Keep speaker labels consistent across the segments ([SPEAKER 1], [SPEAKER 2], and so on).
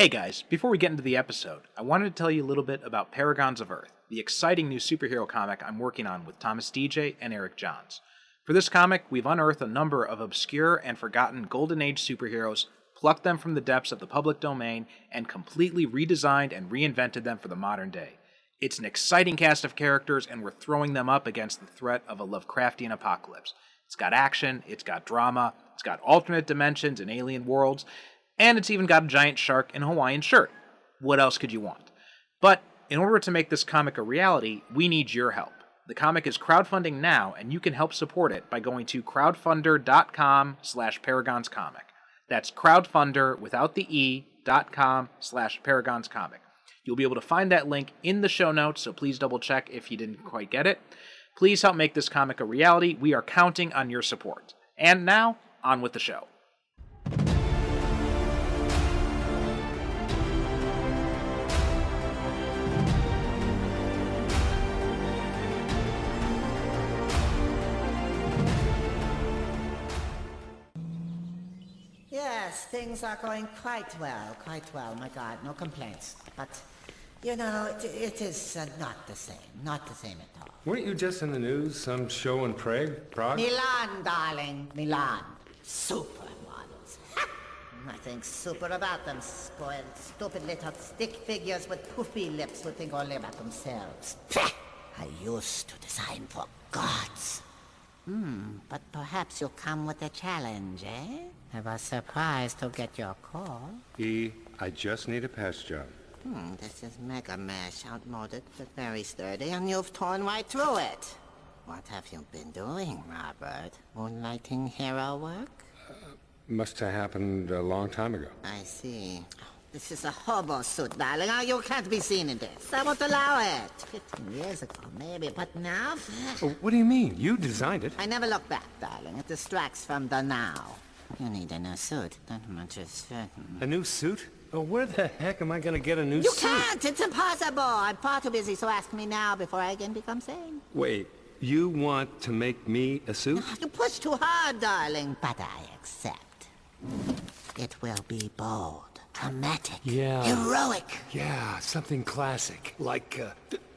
[SPEAKER 1] Hey guys, before we get into the episode, I wanted to tell you a little bit about Paragons of Earth, the exciting new superhero comic I'm working on with Thomas DJ and Eric Johns. For this comic, we've unearthed a number of obscure and forgotten Golden Age superheroes, plucked them from the depths of the public domain, and completely redesigned and reinvented them for the modern day. It's an exciting cast of characters, and we're throwing them up against the threat of a Lovecraftian apocalypse. It's got action, it's got drama, it's got alternate dimensions and alien worlds, and it's even got a giant shark in a Hawaiian shirt. What else could you want? But in order to make this comic a reality, we need your help. The comic is crowdfunding now, and you can help support it by going to crowdfunder.com/paragonscomic. That's crowdfunder without the e.com/paragonscomic. You'll be able to find that link in the show notes, so please double check if you didn't quite get it. Please help make this comic a reality. We are counting on your support. And now, on with the show.
[SPEAKER 2] Yes, things are going quite well, my God, no complaints. But, you know, it is not the same at all.
[SPEAKER 3] Weren't you just in the news, some show in Prague?
[SPEAKER 2] Milan, darling, Milan. Supermodels. Nothing super about them, spoiled, stupid little stick figures with poofy lips who think only about themselves. I used to design for gods. But perhaps you'll come with a challenge, eh? I was surprised to get your call.
[SPEAKER 3] I just need a pass job.
[SPEAKER 2] This is Mega Mesh, outmoded but very sturdy, and you've torn right through it. What have you been doing, Robert? Moonlighting hero work?
[SPEAKER 3] Must have happened a long time ago.
[SPEAKER 2] I see. This is a hobo suit, darling. You can't be seen in this. I won't allow it. 15 years ago, maybe, but now...
[SPEAKER 3] Oh, what do you mean? You designed it.
[SPEAKER 2] I never look back, darling. It distracts from the now. You need a new suit. That much is certain.
[SPEAKER 3] A new suit? Oh, where the heck am I gonna get a new
[SPEAKER 2] You
[SPEAKER 3] suit?
[SPEAKER 2] can't! It's impossible! I'm far too busy, so ask me now before I again become sane.
[SPEAKER 3] Wait, you want to make me a suit?
[SPEAKER 2] You push too hard, darling. But I accept. It will be bold. Dramatic.
[SPEAKER 3] Yeah.
[SPEAKER 2] Heroic.
[SPEAKER 3] Yeah, something classic. Like,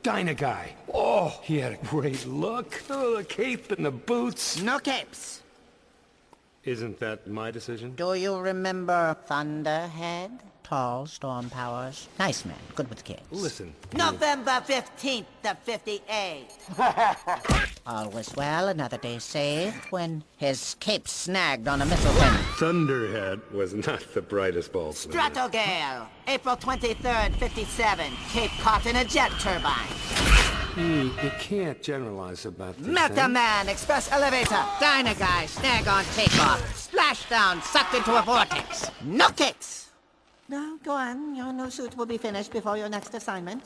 [SPEAKER 3] Dyna Guy. Oh, he had a great look. Oh, the cape and the boots.
[SPEAKER 2] No capes.
[SPEAKER 3] Isn't that my decision?
[SPEAKER 2] Do you remember Thunderhead? Tall, storm powers. Nice man. Good with kids.
[SPEAKER 3] Listen.
[SPEAKER 2] November 15th of 58. All was well, another day saved, when his cape snagged on a missile pin.
[SPEAKER 3] Thunderhead was not the brightest bulb.
[SPEAKER 2] Stratogale, April 23rd, 57. Cape caught in a jet turbine.
[SPEAKER 3] You can't generalize about this.
[SPEAKER 2] Metaman, express elevator. Dyna Guy, snag on takeoff. Splashdown, sucked into a vortex. No kicks. No, go on. Your new suit will be finished before your next assignment.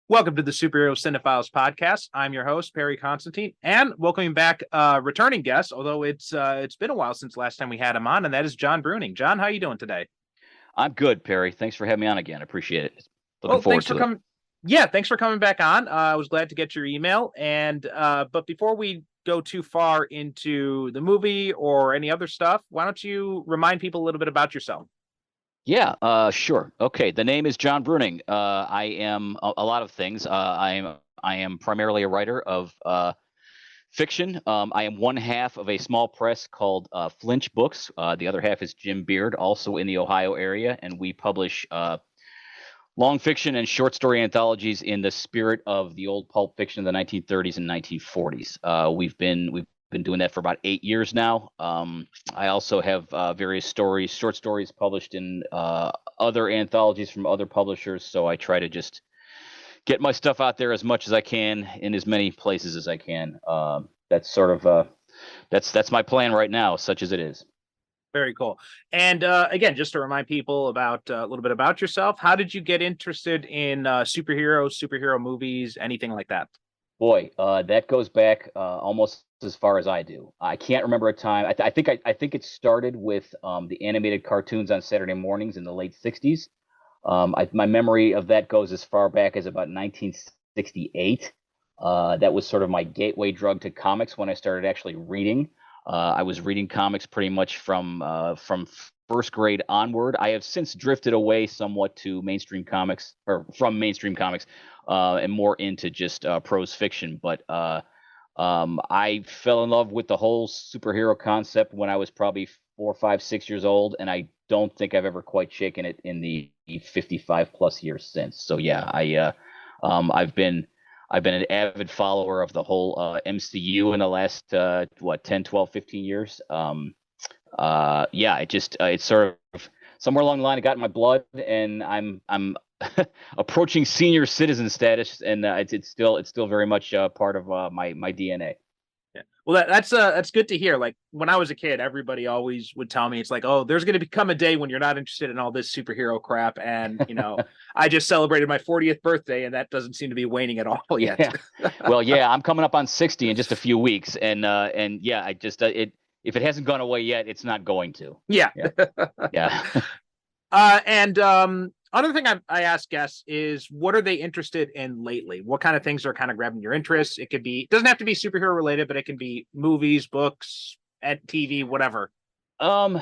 [SPEAKER 1] Welcome to the Superhero Cinephiles podcast. I'm your host, Perry Constantine, and welcoming back returning guest, although it's been a while since last time we had him on, and that is John Bruening. John, how are you doing today?
[SPEAKER 4] I'm good, Perry. Thanks for having me on again. I appreciate it. Looking forward to it.
[SPEAKER 1] Yeah, thanks for coming back on. I was glad to get your email. And but before we go too far into the movie or any other stuff, why don't you remind people a little bit about yourself?
[SPEAKER 4] Yeah, sure. Okay, the name is John Bruening. I am a lot of things. I am primarily a writer of fiction. I am one half of a small press called Flinch Books. The other half is Jim Beard, also in the Ohio area, and we publish long fiction and short story anthologies in the spirit of the old pulp fiction of the 1930s and 1940s. We've been doing that for about 8 years now. I also have various short stories published in other anthologies from other publishers. So I try to just get my stuff out there as much as I can in as many places as I can. That's sort of that's my plan right now, such as it is.
[SPEAKER 1] Very cool. And again, just to remind people about a little bit about yourself, how did you get interested in superhero movies, anything like that?
[SPEAKER 4] Boy, that goes back almost as far as I do. I can't remember a time. I think it started with the animated cartoons on Saturday mornings in the late '60s. My memory of that goes as far back as about 1968. That was sort of my gateway drug to comics when I started actually reading. I was reading comics pretty much from first grade onward. I have since drifted away somewhat to mainstream comics, or from mainstream comics, and more into just prose fiction. But I fell in love with the whole superhero concept when I was probably 4, 5, 6 years old, and I don't think I've ever quite shaken it in the 55 plus years since. So yeah, I've been an avid follower of the whole MCU in the last 10, 12, 15 years. Yeah, it's sort of somewhere along the line it got in my blood, and I'm approaching senior citizen status, and it's still very much part of my DNA.
[SPEAKER 1] Yeah. Well, that's good to hear. Like when I was a kid, everybody always would tell me it's like, oh, there's going to become a day when you're not interested in all this superhero crap. And I just celebrated my 40th birthday, and that doesn't seem to be waning at all yet.
[SPEAKER 4] Yeah. Well, yeah, I'm coming up on 60 in just a few weeks, and yeah, I just if it hasn't gone away yet, it's not going to.
[SPEAKER 1] Yeah.
[SPEAKER 4] Yeah.
[SPEAKER 1] And another thing I ask guests is, what are they interested in lately? What kind of things are kind of grabbing your interest? It doesn't have to be superhero related, but it can be movies, books, and TV, whatever.
[SPEAKER 4] Having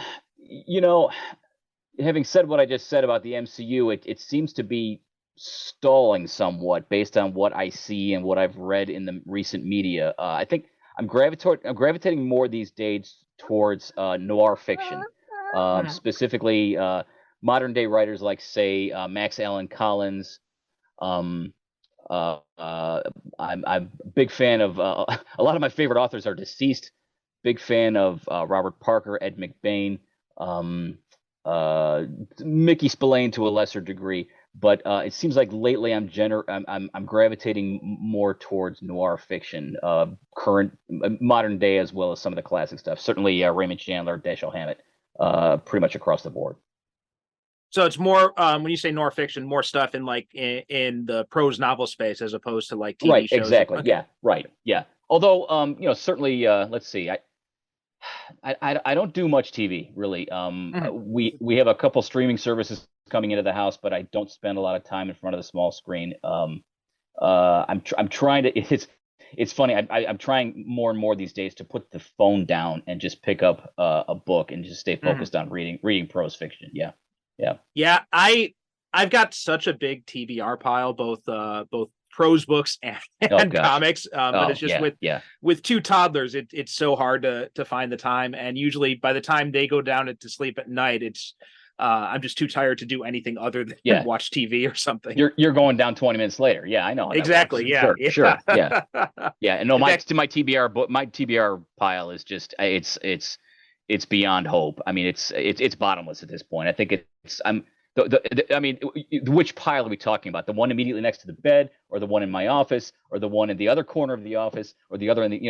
[SPEAKER 4] said what I just said about the MCU, it seems to be stalling somewhat based on what I see and what I've read in the recent media. I think I'm gravitating more these days towards noir fiction, specifically modern day writers like, say, Max Allan Collins. I'm a big fan of a lot of my favorite authors are deceased. Big fan of Robert Parker, Ed McBain, Mickey Spillane to a lesser degree. But it seems like lately I'm gravitating more towards noir fiction, current, modern day, as well as some of the classic stuff. Certainly Raymond Chandler, Dashiell Hammett, pretty much across the board.
[SPEAKER 1] So it's more when you say noir fiction, more stuff in the prose novel space as opposed to like TV
[SPEAKER 4] right,
[SPEAKER 1] shows.
[SPEAKER 4] Exactly.
[SPEAKER 1] Okay.
[SPEAKER 4] Yeah. Right. Yeah. Although certainly let's see. I don't do much TV really. We have a couple streaming services coming into the house, but I don't spend a lot of time in front of the small screen. I'm trying to. It's funny. I'm trying more and more these days to put the phone down and just pick up a book and just stay focused on reading prose fiction. Yeah.
[SPEAKER 1] Yeah. I've got such a big TBR pile, both prose books and comics. But it's just with two toddlers, it's so hard to find the time. And usually by the time they go down to sleep at night, it's I'm just too tired to do anything other than watch TV or something.
[SPEAKER 4] You're going down 20 minutes later. Yeah, I know.
[SPEAKER 1] Exactly. Yeah.
[SPEAKER 4] Sure. Yeah. Yeah. And no, my TBR pile is just it's beyond hope. I mean, it's bottomless at this point. I think which pile are we talking about? The one immediately next to the bed, or the one in my office, or the one in the other corner of the office, or the other in the,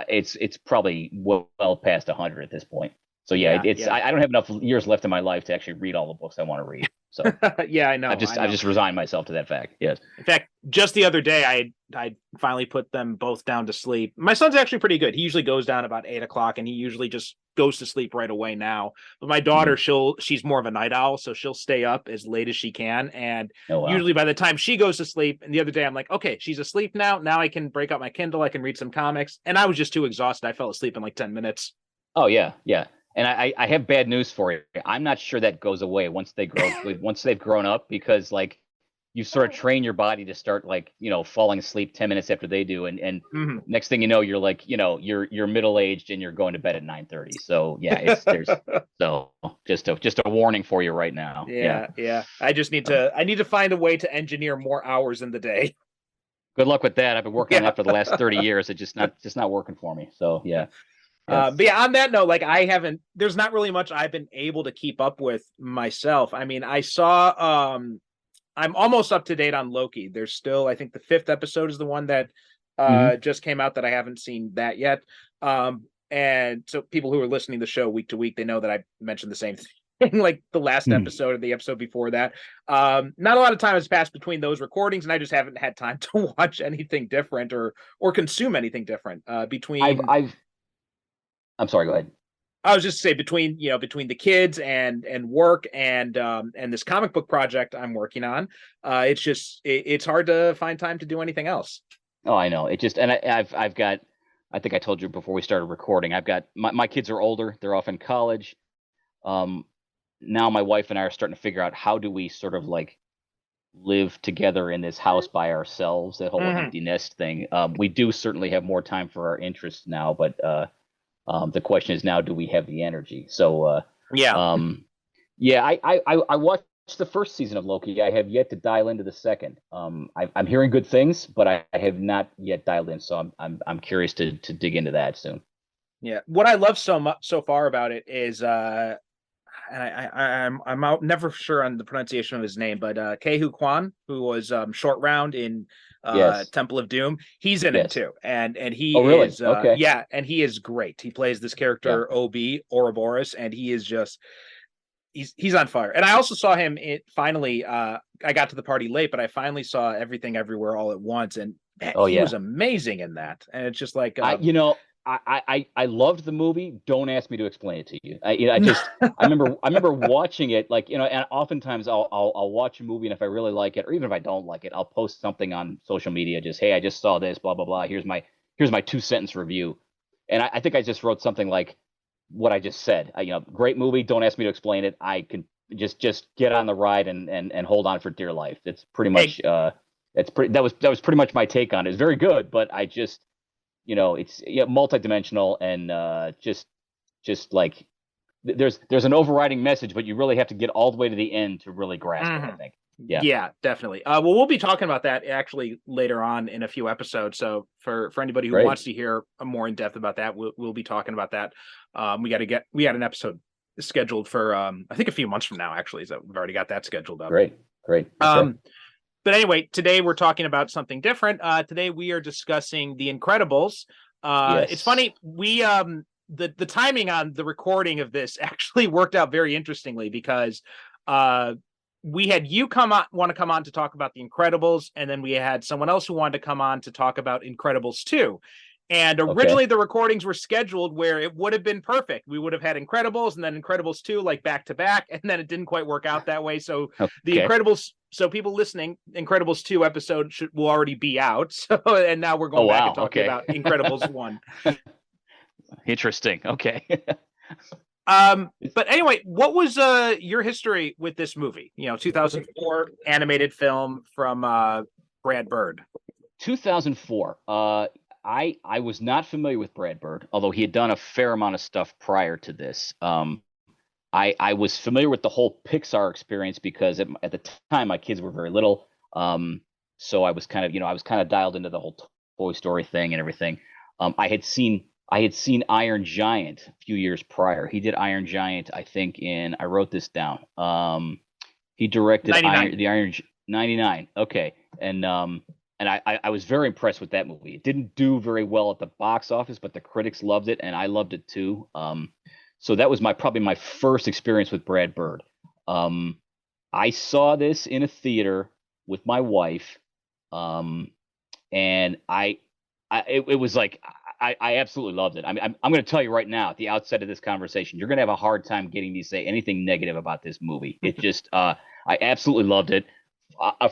[SPEAKER 4] it's probably well past 100 at this point. So I don't have enough years left in my life to actually read all the books I want to read. So
[SPEAKER 1] yeah, I know.
[SPEAKER 4] I've just resigned myself to that fact. Yes.
[SPEAKER 1] In fact, just the other day, I finally put them both down to sleep. My son's actually pretty good. He usually goes down about 8 o'clock, and he usually just goes to sleep right away now. But my daughter, she's more of a night owl, so she'll stay up as late as she can. And usually by the time she goes to sleep, and the other day I'm like, okay, she's asleep now. Now I can break out my Kindle. I can read some comics. And I was just too exhausted. I fell asleep in like 10 minutes.
[SPEAKER 4] Oh yeah. Yeah. And I have bad news for you. I'm not sure that goes away once they've grown up, because like you sort of train your body to start falling asleep 10 minutes after they do, and next thing you know, you're like you're middle aged and you're going to bed at 9:30. So yeah, so just a warning for you right now.
[SPEAKER 1] Yeah. I just need to find a way to engineer more hours in the day.
[SPEAKER 4] Good luck with that. I've been working on that for the last 30 years. It's just not working for me. So yeah.
[SPEAKER 1] Yes. But yeah, on that note, like there's not really much I've been able to keep up with myself. I mean, I saw, I'm almost up to date on Loki. There's still, I think the 5th episode is the one that just came out that I haven't seen that yet. And so people who are listening to the show week to week, they know that I mentioned the same thing, like the last episode or the episode before that. Not a lot of time has passed between those recordings, and I just haven't had time to watch anything different or consume anything different
[SPEAKER 4] I'm sorry, go ahead.
[SPEAKER 1] I was just saying between the kids and work and this comic book project I'm working on, it's hard to find time to do anything else.
[SPEAKER 4] Oh, I know. I've got, I think I told you before we started recording, I've got my kids are older. They're off in college. now my wife and I are starting to figure out how do we sort of like live together in this house by ourselves, that whole empty nest thing. We do certainly have more time for our interests now, but the question is now, do we have the energy? So yeah, I watched the first season of Loki. I have yet to dial into the second. I'm hearing good things, but I have not yet dialed in. So I'm curious to dig into that soon.
[SPEAKER 1] Yeah, what I love so far about it is and I'm out, never sure on the pronunciation of his name, but Kehu Kwan, who was Short Round in
[SPEAKER 4] Yes.
[SPEAKER 1] Temple of Doom, he's in it
[SPEAKER 4] Yes.
[SPEAKER 1] too, and he
[SPEAKER 4] Oh, really?
[SPEAKER 1] is
[SPEAKER 4] Okay.
[SPEAKER 1] yeah, and he is great. He plays this character OB Ouroboros, and he is just he's on fire. And I also saw him finally. I got to the party late, but I finally saw Everything Everywhere All at Once, and he was amazing in that. And it's just like
[SPEAKER 4] I loved the movie. Don't ask me to explain it to you. I remember watching it, like, and oftentimes I'll watch a movie, and if I really like it, or even if I don't like it, I'll post something on social media, just, hey, I just saw this, blah blah blah. Here's my 2-sentence review, and I think I just wrote something like what I just said. Great movie. Don't ask me to explain it. I can just get on the ride and hold on for dear life. It's pretty much that was pretty much my take on it. It's very good, but I just it's multidimensional, and just like there's an overriding message, but you really have to get all the way to the end to really grasp it, I think.
[SPEAKER 1] Yeah, definitely. Well, we'll be talking about that actually later on in a few episodes. So for anybody who wants to hear more in depth about that, we'll be talking about that. We got an episode scheduled for I think a few months from now, actually. So we've already got that scheduled up.
[SPEAKER 4] Great. Okay.
[SPEAKER 1] But anyway, today we're talking about something different. Today we are discussing The Incredibles.
[SPEAKER 4] Yes.
[SPEAKER 1] It's funny, we the timing on the recording of this actually worked out very interestingly, because we had you want to come on to talk about The Incredibles, and then we had someone else who wanted to come on to talk about Incredibles 2. And originally the recordings were scheduled where it would have been perfect. We would have had Incredibles and then Incredibles 2 like back to back, and then it didn't quite work out that way. So The Incredibles, so people listening, Incredibles 2 episode will already be out. So, and now we're going back and talking about Incredibles 1.
[SPEAKER 4] Interesting. Okay.
[SPEAKER 1] But anyway, what was your history with this movie? 2004 animated film from Brad Bird.
[SPEAKER 4] 2004. I was not familiar with Brad Bird, although he had done a fair amount of stuff prior to this. I was familiar with the whole Pixar experience because at the time my kids were very little, so I was kind of dialed into the whole Toy Story thing and everything. I had seen Iron Giant a few years prior. He did Iron Giant, I think, I wrote this down. He directed 99. Okay, and I was very impressed with that movie. It didn't do very well at the box office, but the critics loved it, and I loved it too. So that was probably my first experience with Brad Bird. I saw this in a theater with my wife, and it was like I absolutely loved it. I'm going to tell you right now at the outset of this conversation, you're going to have a hard time getting me to say anything negative about this movie. It just I absolutely loved it.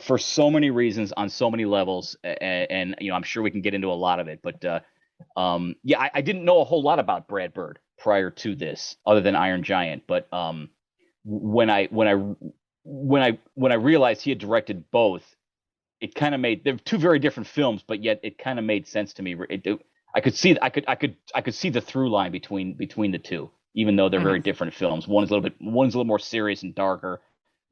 [SPEAKER 4] For so many reasons, on so many levels, and I'm sure we can get into a lot of it. But I didn't know a whole lot about Brad Bird prior to this, other than Iron Giant. But when I realized he had directed both, it kind of they're two very different films, but yet it kind of made sense to me. I could see the through line between the two, even though they're very different films. One's a little more serious and darker.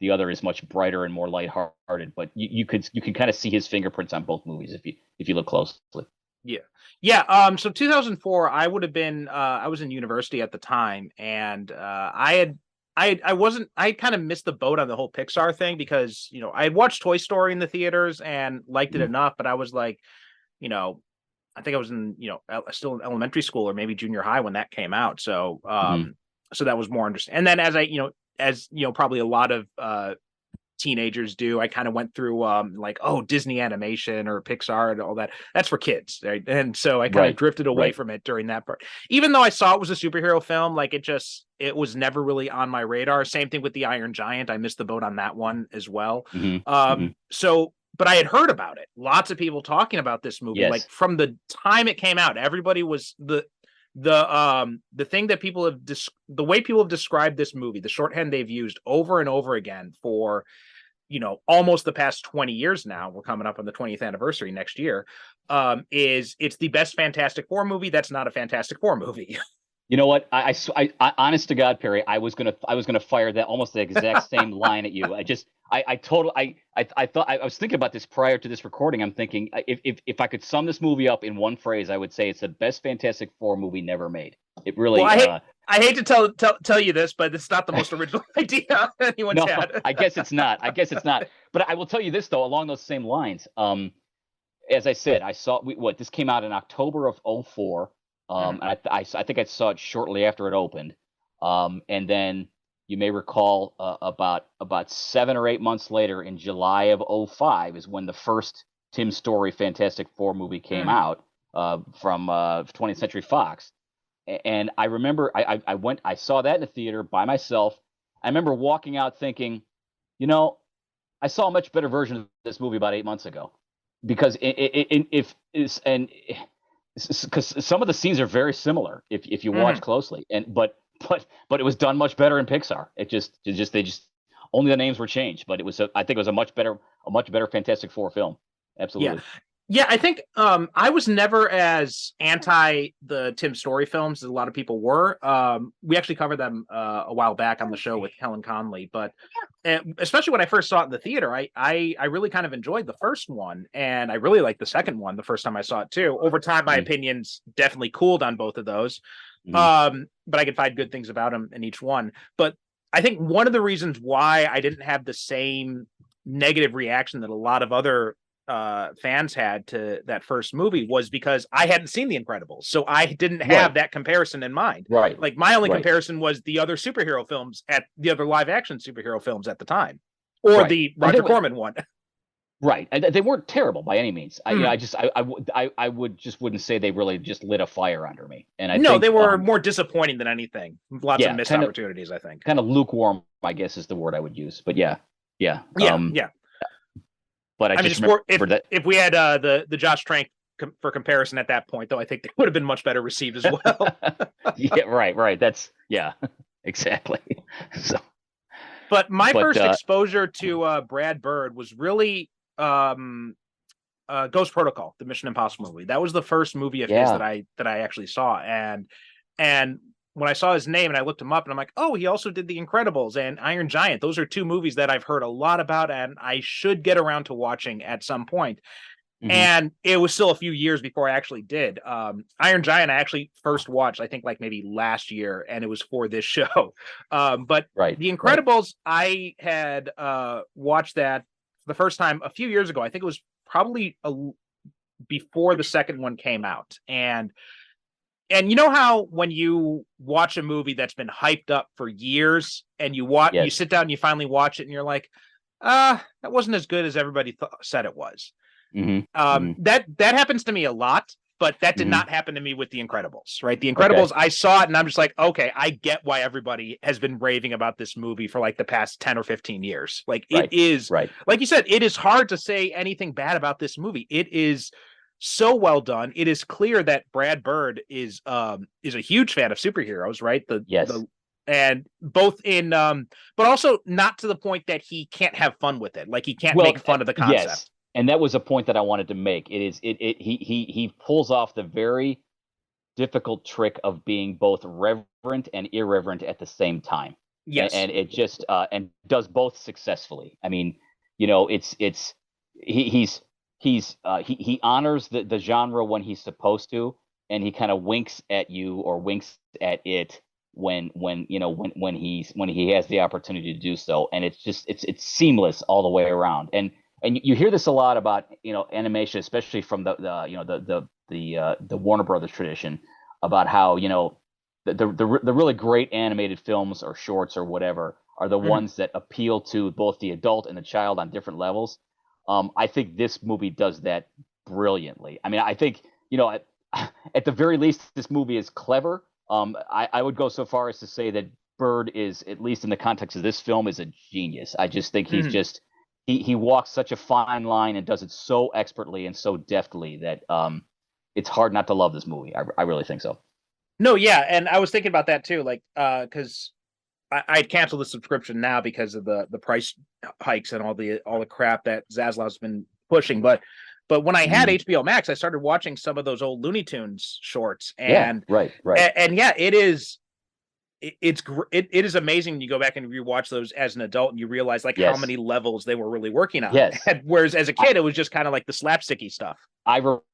[SPEAKER 4] The other is much brighter and more lighthearted, but you can kind of see his fingerprints on both movies if you look closely.
[SPEAKER 1] Yeah. So 2004, I would have been I was in university at the time, and I kind of missed the boat on the whole Pixar thing, because I had watched Toy Story in the theaters and liked it enough, but I was like, I think I was in still in elementary school or maybe junior high when that came out. So so that was more understanding. And then as probably a lot of teenagers do, I kind of went through Disney animation or Pixar and all that. That's for kids, right? And so I kind of drifted away from it during that part. Even though I saw it was a superhero film, like it was never really on my radar. Same thing with the Iron Giant. I missed the boat on that one as well. So, but I had heard about it. Lots of people talking about this movie, like from the time it came out. Everybody was the thing that people have the way people have described this movie, the shorthand they've used over and over again for almost the past 20 years now, we're coming up on the 20th anniversary next year, is it's the best Fantastic Four movie that's not a Fantastic Four movie.
[SPEAKER 4] You know what? I honest to God, Perry, I was gonna fire that almost the exact same line at you. I thought I was thinking about this prior to this recording. I'm thinking if I could sum this movie up in one phrase, I would say it's the best Fantastic Four movie never made. It really.
[SPEAKER 1] Well, I hate to tell you this, but it's not the most original idea anyone's had.
[SPEAKER 4] I guess it's not. But I will tell you this though, along those same lines. As I said, I saw this came out in October of 2004. And I think I saw it shortly after it opened. And then you may recall about 7 or 8 months later, in July of 2005, is when the first Tim Story Fantastic Four movie came out from 20th Century Fox. And I remember I saw that in the theater by myself. I remember walking out thinking, I saw a much better version of this movie about 8 months ago, because because some of the scenes are very similar if you watch closely, but it was done much better in Pixar. They just only the names were changed, but I think it was a much better Fantastic Four film. Absolutely.
[SPEAKER 1] Yeah, I think I was never as anti the Tim Story films as a lot of people were. We actually covered them a while back on the show with Helen Conley, but especially when I first saw it in the theater, I really kind of enjoyed the first one, and I really liked the second one the first time I saw it too. Over time, my opinions definitely cooled on both of those, but I could find good things about them in each one. But I think one of the reasons why I didn't have the same negative reaction that a lot of other fans had to that first movie was because I hadn't seen The Incredibles, so I didn't have that comparison in mind.
[SPEAKER 4] Right.
[SPEAKER 1] Like my only comparison was the other superhero films the other live action superhero films at the time, or the Roger Corman one.
[SPEAKER 4] Right. They weren't terrible by any means. I wouldn't say they really just lit a fire under me. And I think
[SPEAKER 1] they were more disappointing than anything. Lots of missed opportunities, I think.
[SPEAKER 4] Kind of lukewarm, I guess, is the word I would use. But yeah. But I just remember that
[SPEAKER 1] if we had the Josh Trank for comparison at that point, though, I think they would have been much better received as well.
[SPEAKER 4] Yeah, right. That's exactly. So,
[SPEAKER 1] but my first exposure to Brad Bird was really Ghost Protocol, the Mission Impossible movie. That was the first movie of his that I actually saw, and when I saw his name and I looked him up, and I'm like, oh, he also did The Incredibles and Iron Giant. Those are two movies that I've heard a lot about, and I should get around to watching at some point. And it was still a few years before I actually did. Iron Giant, I actually first watched, I think, like maybe last year, and it was for this show. But The Incredibles, I had watched that for the first time a few years ago. I think it was probably before the second one came out. And you know how when you watch a movie that's been hyped up for years, and you sit down and you finally watch it, and you're like, that wasn't as good as everybody said it was. That happens to me a lot, but that did not happen to me with The Incredibles, right? The Incredibles, I saw it and I'm just like, okay, I get why everybody has been raving about this movie for like the past 10 or 15 years. Like it is, like you said, it is hard to say anything bad about this movie. It is so well done. It is clear that Brad Bird is a huge fan of superheroes, right? And both in but also not to the point that he can't have fun with it. Like he can't make fun of the concept.
[SPEAKER 4] Yes. And that was a point that I wanted to make. He pulls off the very difficult trick of being both reverent and irreverent at the same time.
[SPEAKER 1] Yes.
[SPEAKER 4] And it just and does both successfully. I mean, he honors the genre when he's supposed to, and he kind of winks at you or winks at it when he has the opportunity to do so, and it's seamless all the way around. And you hear this a lot about animation, especially from the Warner Brothers tradition, about how the really great animated films or shorts or whatever are the ones that appeal to both the adult and the child on different levels. I think this movie does that brilliantly. I mean, I think at the very least, this movie is clever. I would go so far as to say that Bird is, at least in the context of this film, is a genius. I just think he's just he walks such a fine line and does it so expertly and so deftly that it's hard not to love this movie. I really think so.
[SPEAKER 1] No, yeah, and I was thinking about that too, like, because I'd canceled the subscription now because of the price hikes and all the crap that Zaslav's been pushing. But when I had
[SPEAKER 4] Mm.
[SPEAKER 1] HBO Max, I started watching some of those old Looney Tunes shorts,
[SPEAKER 4] Yeah,
[SPEAKER 1] and
[SPEAKER 4] right, right.
[SPEAKER 1] and yeah, it is amazing when you go back and rewatch those as an adult and you realize like how
[SPEAKER 4] Yes,
[SPEAKER 1] many levels they were really working on.
[SPEAKER 4] yes.
[SPEAKER 1] And whereas as a
[SPEAKER 4] I,
[SPEAKER 1] kid, it was just kind of like the slapsticky stuff.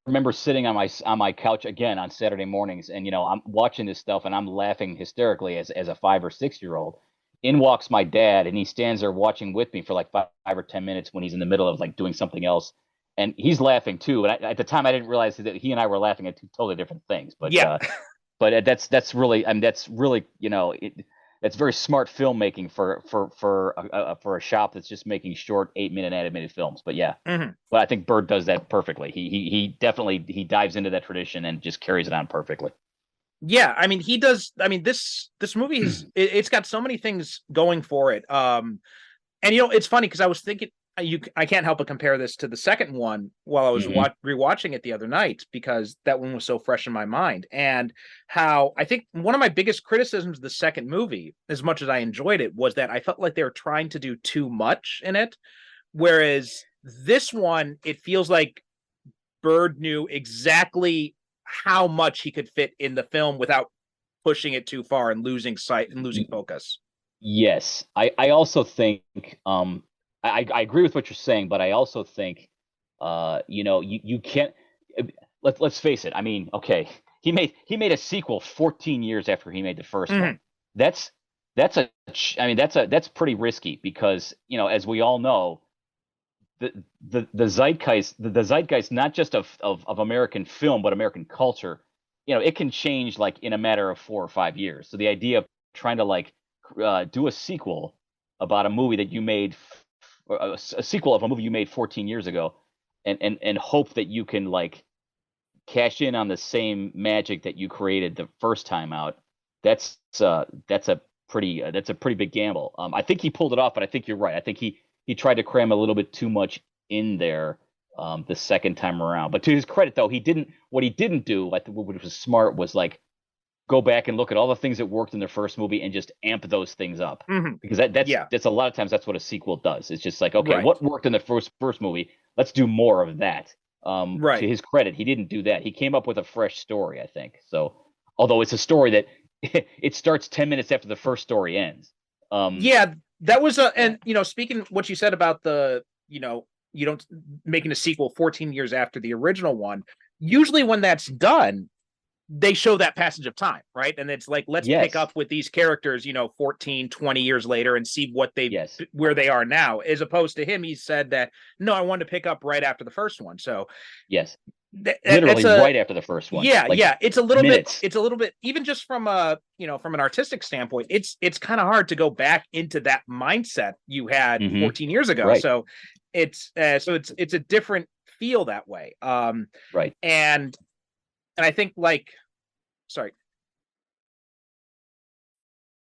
[SPEAKER 4] remember sitting on my couch again on Saturday mornings, and I'm watching this stuff, and I'm laughing hysterically as a 5 or 6 year old. In walks my dad, and he stands there watching with me for like 5 or 10 minutes when he's in the middle of like doing something else, and he's laughing too. And at the time, I didn't realize that he and I were laughing at two totally different things.
[SPEAKER 1] Yeah,
[SPEAKER 4] But that's really, I mean, that's really, that's very smart filmmaking for a shop that's just making short 8 minute animated films. But yeah,
[SPEAKER 1] hmm,
[SPEAKER 4] but I think Bird does that perfectly. He definitely he dives into that tradition and just carries it on perfectly.
[SPEAKER 1] yeah. I mean, he does. I mean, this movie it's got so many things going for it. And it's funny because I was thinking I can't help but compare this to the second one while I was
[SPEAKER 4] Hmm.
[SPEAKER 1] rewatching it the other night because that one was so fresh in my mind. And how I think one of my biggest criticisms of the second movie, as much as I enjoyed it, was that I felt like they were trying to do too much in it. Whereas this one, it feels like Bird knew exactly how much he could fit in the film without pushing it too far and losing sight and losing focus.
[SPEAKER 4] Yes, I also think I agree with what you're saying, but I also think you can't let's face it. I mean, okay, he made a sequel 14 years after he made the first
[SPEAKER 1] Mhm.
[SPEAKER 4] one. That's I mean that's pretty risky because as we all know, the zeitgeist not just of American film but American culture, it can change like in a matter of 4 or 5 years. So the idea of trying to like do a sequel about a movie that you made or a sequel of a movie you made 14 years ago, and hope that you can like cash in on the same magic that you created the first time out. That's a pretty big gamble. I think he pulled it off, but I think you're right. I think he tried to cram a little bit too much in there the second time around. But to his credit, though, he didn't. What he didn't do, I think, what was smart, was like go back and look at all the things that worked in the first movie and just amp those things up.
[SPEAKER 1] Mhm.
[SPEAKER 4] Because that's
[SPEAKER 1] Yeah,
[SPEAKER 4] that's a lot of times that's what a sequel does. It's just like, okay,
[SPEAKER 1] right.
[SPEAKER 4] what worked in the first movie? Let's do more of that. To
[SPEAKER 1] Right.
[SPEAKER 4] his credit, he didn't do that. He came up with a fresh story, I think. So, although it's a story that it starts 10 minutes after the first story ends.
[SPEAKER 1] Yeah, that was
[SPEAKER 4] Yeah.
[SPEAKER 1] and speaking what you said about the, you don't making a sequel 14 years after the original one. Usually when that's done, they show that passage of time, right? And it's like let's pick
[SPEAKER 4] Yes.
[SPEAKER 1] up with these characters, 14, 20 years later and see
[SPEAKER 4] Yes.
[SPEAKER 1] where they are now. As opposed to him, he said that no, I wanted to pick up right after the first one. So
[SPEAKER 4] Yes.
[SPEAKER 1] that's
[SPEAKER 4] Literally
[SPEAKER 1] a
[SPEAKER 4] right after the first one,
[SPEAKER 1] yeah,
[SPEAKER 4] like
[SPEAKER 1] yeah,
[SPEAKER 4] minutes.
[SPEAKER 1] it's a little bit even just from a from an artistic standpoint, it's kind of hard to go back into that mindset you had
[SPEAKER 4] Hmm.
[SPEAKER 1] 14 years ago.
[SPEAKER 4] Right.
[SPEAKER 1] So it's a different feel that way.
[SPEAKER 4] Right.
[SPEAKER 1] And I think like sorry.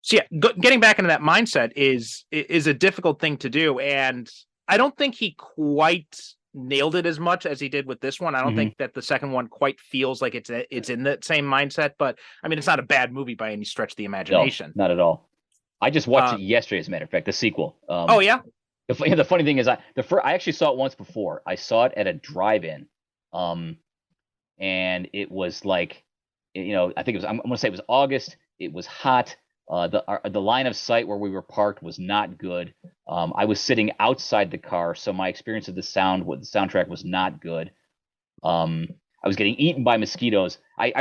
[SPEAKER 1] So yeah, getting back into that mindset is a difficult thing to do, and I don't think he quite nailed it as much as he did with this one. I don't
[SPEAKER 4] Hmm.
[SPEAKER 1] think that the second one quite feels like it's in that same mindset, but I mean, it's not a bad movie by any stretch of the
[SPEAKER 4] No,
[SPEAKER 1] imagination.
[SPEAKER 4] not at all. I just watched
[SPEAKER 1] Uh,
[SPEAKER 4] it yesterday, as a matter of fact, the sequel.
[SPEAKER 1] oh yeah,
[SPEAKER 4] The funny thing is, I actually saw it once before. I saw it at a drive-in, um, and it was like, I think it was. I'm gonna say it was August. It was hot. The line of sight where we were parked was not good. I was sitting outside the car, so my experience of the soundtrack was not good. Um, I was getting eaten by mosquitoes. I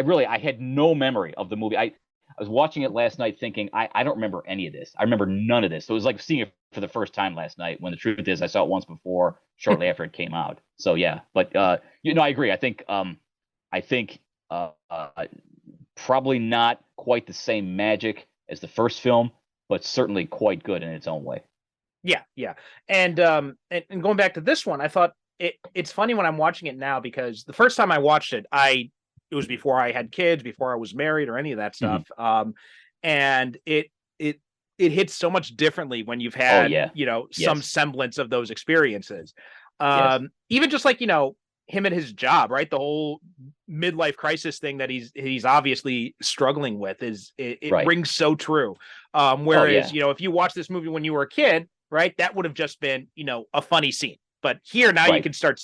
[SPEAKER 4] had no memory of the movie. I was watching it last night thinking I don't remember any of this. I remember none of this. So it was like seeing it for the first time last night when the truth is I saw it once before, shortly after it came out. So yeah, but I agree. I think probably not quite the same magic as the first film, but certainly quite good in its own way.
[SPEAKER 1] yeah, yeah. And going back to this one, I thought it's funny when I'm watching it now because the first time I watched it, it was before I had kids, before I was married or any of that
[SPEAKER 4] Hmm.
[SPEAKER 1] stuff. And it it hits so much differently when you've
[SPEAKER 4] Oh
[SPEAKER 1] had,
[SPEAKER 4] yeah.
[SPEAKER 1] some
[SPEAKER 4] Yes.
[SPEAKER 1] semblance of those experiences.
[SPEAKER 4] Yes.
[SPEAKER 1] Even just like, him at his job, right? The whole midlife crisis thing that he's obviously struggling with it
[SPEAKER 4] Right.
[SPEAKER 1] rings so true. Whereas, if you watch this movie when you were a kid, right, that would have just been, a funny scene. But here now you can start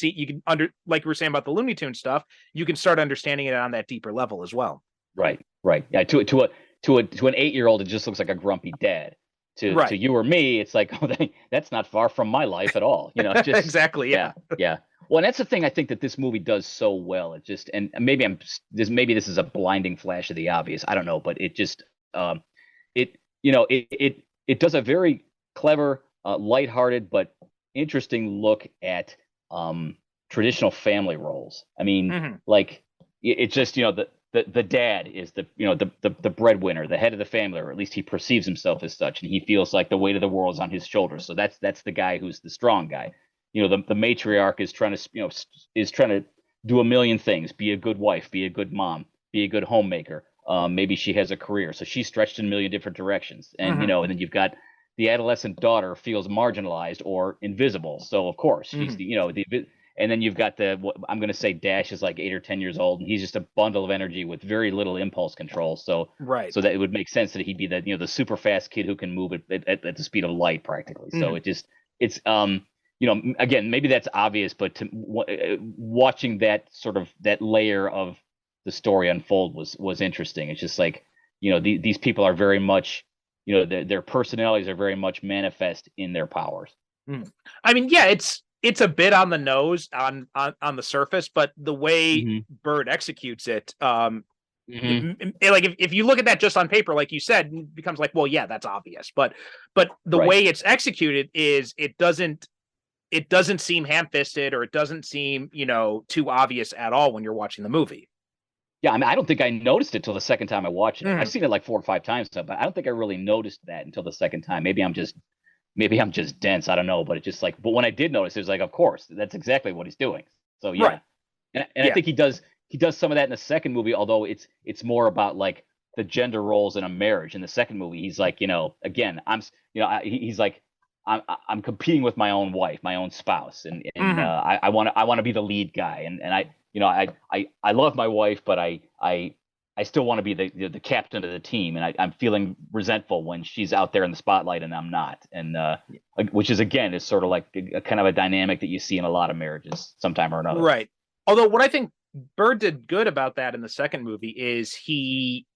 [SPEAKER 1] like we were saying about the Looney Tunes stuff, you can start understanding it on that deeper level as well.
[SPEAKER 4] Right. Yeah. To an 8-year-old, it just looks like a grumpy dad. To you or me, it's like, oh, that's not far from my life at all. Just
[SPEAKER 1] exactly. Yeah.
[SPEAKER 4] Well, and that's the thing I think that this movie does so well. It just, and maybe this is a blinding flash of the obvious. I don't know, but it just, it does a very clever, lighthearted but interesting look at traditional family roles. I mean, like it's just the dad is the breadwinner, the head of the family, or at least he perceives himself as such, and he feels like the weight of the world is on his shoulders. So that's the guy who's the strong guy. The matriarch is trying to do a million things, be a good wife, be a good mom, be a good homemaker. Maybe she has a career, so she's stretched in a million different directions. And and then you've got the adolescent daughter feels marginalized or invisible. So of course she's and then you've got I'm going to say Dash is like 8 or 10 years old, and he's just a bundle of energy with very little impulse control. So so that it would make sense that he'd be the super fast kid who can move at the speed of light practically. So it's again, maybe that's obvious, but watching that that layer of the story unfold was interesting. It's just like, these people are very much, their personalities are very much manifest in their powers.
[SPEAKER 1] I mean, yeah, it's a bit on the nose on the surface, but the way Bird executes it, like if you look at that just on paper, like you said, it becomes like, well, yeah, that's obvious. But the way it's executed is it doesn't seem ham-fisted, or it doesn't seem, too obvious at all when you're watching the movie.
[SPEAKER 4] Yeah, I mean, I don't think I noticed it till the second time I watched it. I've seen it like 4 or 5 times, but I don't think I really noticed that until the second time. Maybe I'm just dense. I don't know, but it's just like, but when I did notice, it was like, of course, that's exactly what he's doing. So yeah, and I think he does some of that in the second movie, although it's more about like the gender roles in a marriage. In the second movie, he's like, again, he's like, I'm competing with my own wife, my own spouse, and I want to be the lead guy, and I love my wife, but I still want to be the captain of the team, and I'm feeling resentful when she's out there in the spotlight and I'm not, and which is again is sort of like a kind of a dynamic that you see in a lot of marriages sometime or another.
[SPEAKER 1] Right. Although what I think Bird did good about that in the second movie is he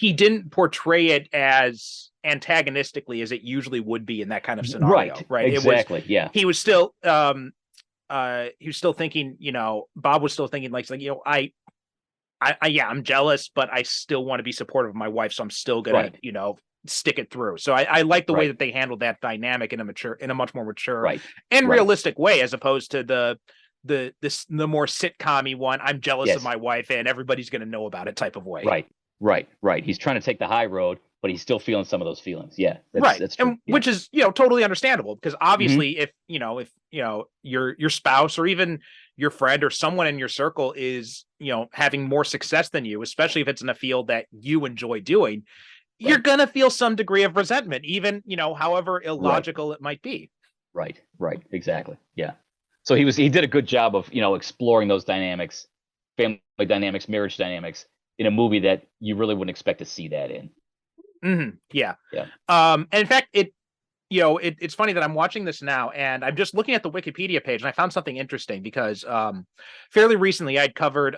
[SPEAKER 1] didn't portray it as antagonistically as it usually would be in that kind of scenario. Right.
[SPEAKER 4] Exactly.
[SPEAKER 1] He was still thinking, Bob was still thinking like, I'm jealous, but I still want to be supportive of my wife, so I'm still gonna, stick it through. So I like the way that they handled that dynamic in a much more mature and realistic way, as opposed to the more sitcom-y one, I'm jealous of my wife and everybody's gonna know about it type of way.
[SPEAKER 4] Right. He's trying to take the high road, but he's still feeling some of those feelings. Yeah. That's true.
[SPEAKER 1] And which is, totally understandable, because obviously if your spouse or even your friend or someone in your circle is, having more success than you, especially if it's in a field that you enjoy doing, you're going to feel some degree of resentment, even, however illogical it might be.
[SPEAKER 4] Right. Exactly. Yeah. So he did a good job of, exploring those dynamics, family dynamics, marriage dynamics, in a movie that you really wouldn't expect to see that in.
[SPEAKER 1] Yeah. And in fact, it's funny that I'm watching this now and I'm just looking at the Wikipedia page and I found something interesting because fairly recently I'd covered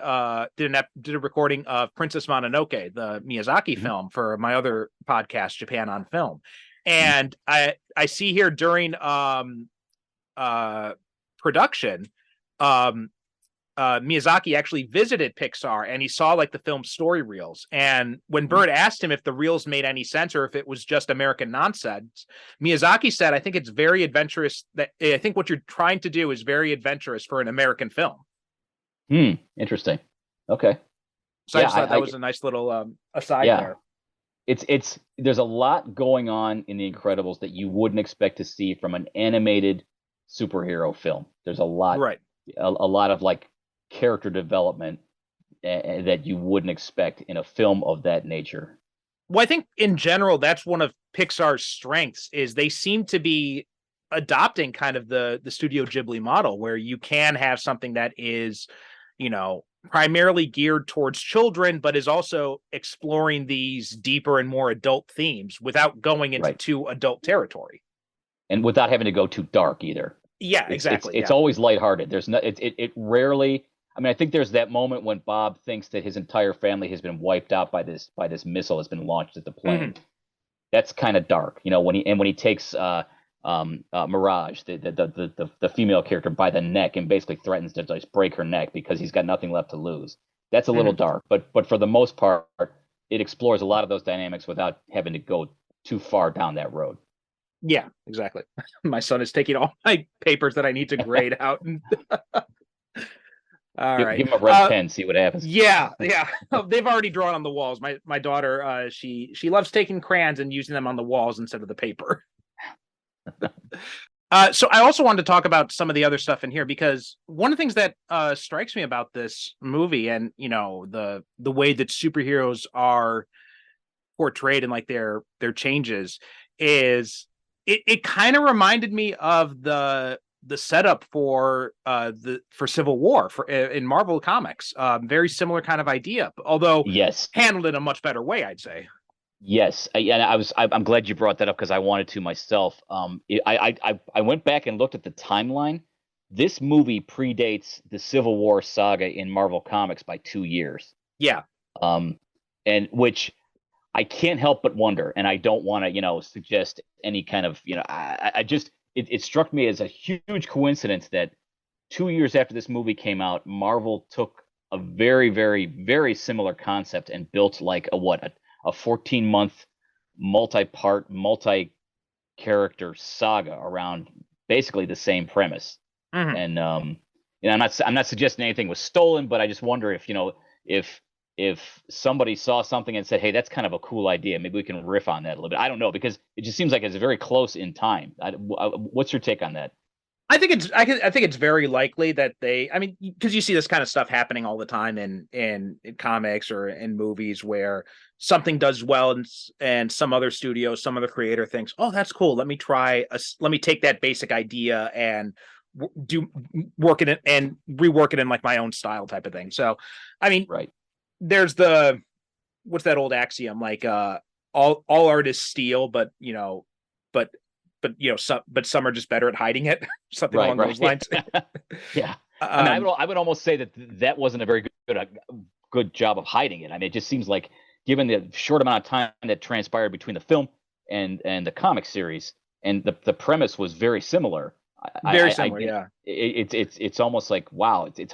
[SPEAKER 1] did a recording of Princess Mononoke, the Miyazaki film, for my other podcast, Japan on Film. And I see here during production, Miyazaki actually visited Pixar and he saw like the film story reels. And when Bird asked him if the reels made any sense or if it was just American nonsense, Miyazaki said, I think it's very adventurous. I think what you're trying to do is very adventurous for an American film.
[SPEAKER 4] Interesting. Okay.
[SPEAKER 1] So I just thought that was a nice little aside there.
[SPEAKER 4] There's a lot going on in The Incredibles that you wouldn't expect to see from an animated superhero film. There's a lot, a lot of like character development that you wouldn't expect in a film of that nature.
[SPEAKER 1] Well, I think in general, that's one of Pixar's strengths is they seem to be adopting kind of the Studio Ghibli model where you can have something that is, primarily geared towards children, but is also exploring these deeper and more adult themes without going into
[SPEAKER 4] Right.
[SPEAKER 1] too adult territory.
[SPEAKER 4] And without having to go too dark either.
[SPEAKER 1] Yeah,
[SPEAKER 4] It's
[SPEAKER 1] exactly.
[SPEAKER 4] it's
[SPEAKER 1] Yeah.
[SPEAKER 4] always lighthearted. There's no it rarely. I mean, I think there's that moment when Bob thinks that his entire family has been wiped out by this missile that's been launched at the plane. That's kind of dark, you know. When he takes Mirage, the female character, by the neck and basically threatens to just break her neck because he's got nothing left to lose. That's a little dark, but for the most part, it explores a lot of those dynamics without having to go too far down that road.
[SPEAKER 1] Yeah, exactly. My son is taking all my papers that I need to grade out. And all right.
[SPEAKER 4] Give him a red pen, see what happens.
[SPEAKER 1] Yeah. They've already drawn on the walls. My daughter, she loves taking crayons and using them on the walls instead of the paper. So I also wanted to talk about some of the other stuff in here, because one of the things that strikes me about this movie, and you know, the way that superheroes are portrayed and like their changes, is it kind of reminded me of the setup for Civil War in Marvel Comics. Very similar kind of idea, although
[SPEAKER 4] Yes,
[SPEAKER 1] handled in a much better way, I'd say.
[SPEAKER 4] yes, I'm glad you brought that up because I wanted to myself. I went back and looked at the timeline. This movie predates the Civil War saga in Marvel Comics by 2 years.
[SPEAKER 1] Yeah.
[SPEAKER 4] And which I can't help but wonder, and I don't want to, you know, suggest any kind of, you know, I just it struck me as a huge coincidence that 2 years after this movie came out, Marvel took a very, very, very similar concept and built like a 14-month multi-part, multi-character saga around basically the same premise. And you know, I'm not suggesting anything was stolen, but I just wonder if, you know, if somebody saw something and said, "Hey, that's kind of a cool idea. Maybe we can riff on that a little bit." I don't know, because it just seems like it's very close in time. What's your take on that?
[SPEAKER 1] I think it's very likely that I mean, because you see this kind of stuff happening all the time in comics or in movies, where something does well and some other studio, some other creator thinks, "Oh, that's cool. Let me take that basic idea and work it and rework it in like my own style," type of thing. So, I mean,
[SPEAKER 4] Right.
[SPEAKER 1] there's what's that old axiom, like all art is steel, but you know, but you know, some are just better at hiding it. Something along those lines.
[SPEAKER 4] Yeah. I mean, I would almost say that wasn't a very good job of hiding it. I mean, it just seems like, given the short amount of time that transpired between the film and the comic series, and the premise was very similar.
[SPEAKER 1] Very similar, yeah.
[SPEAKER 4] It's almost like, wow, it's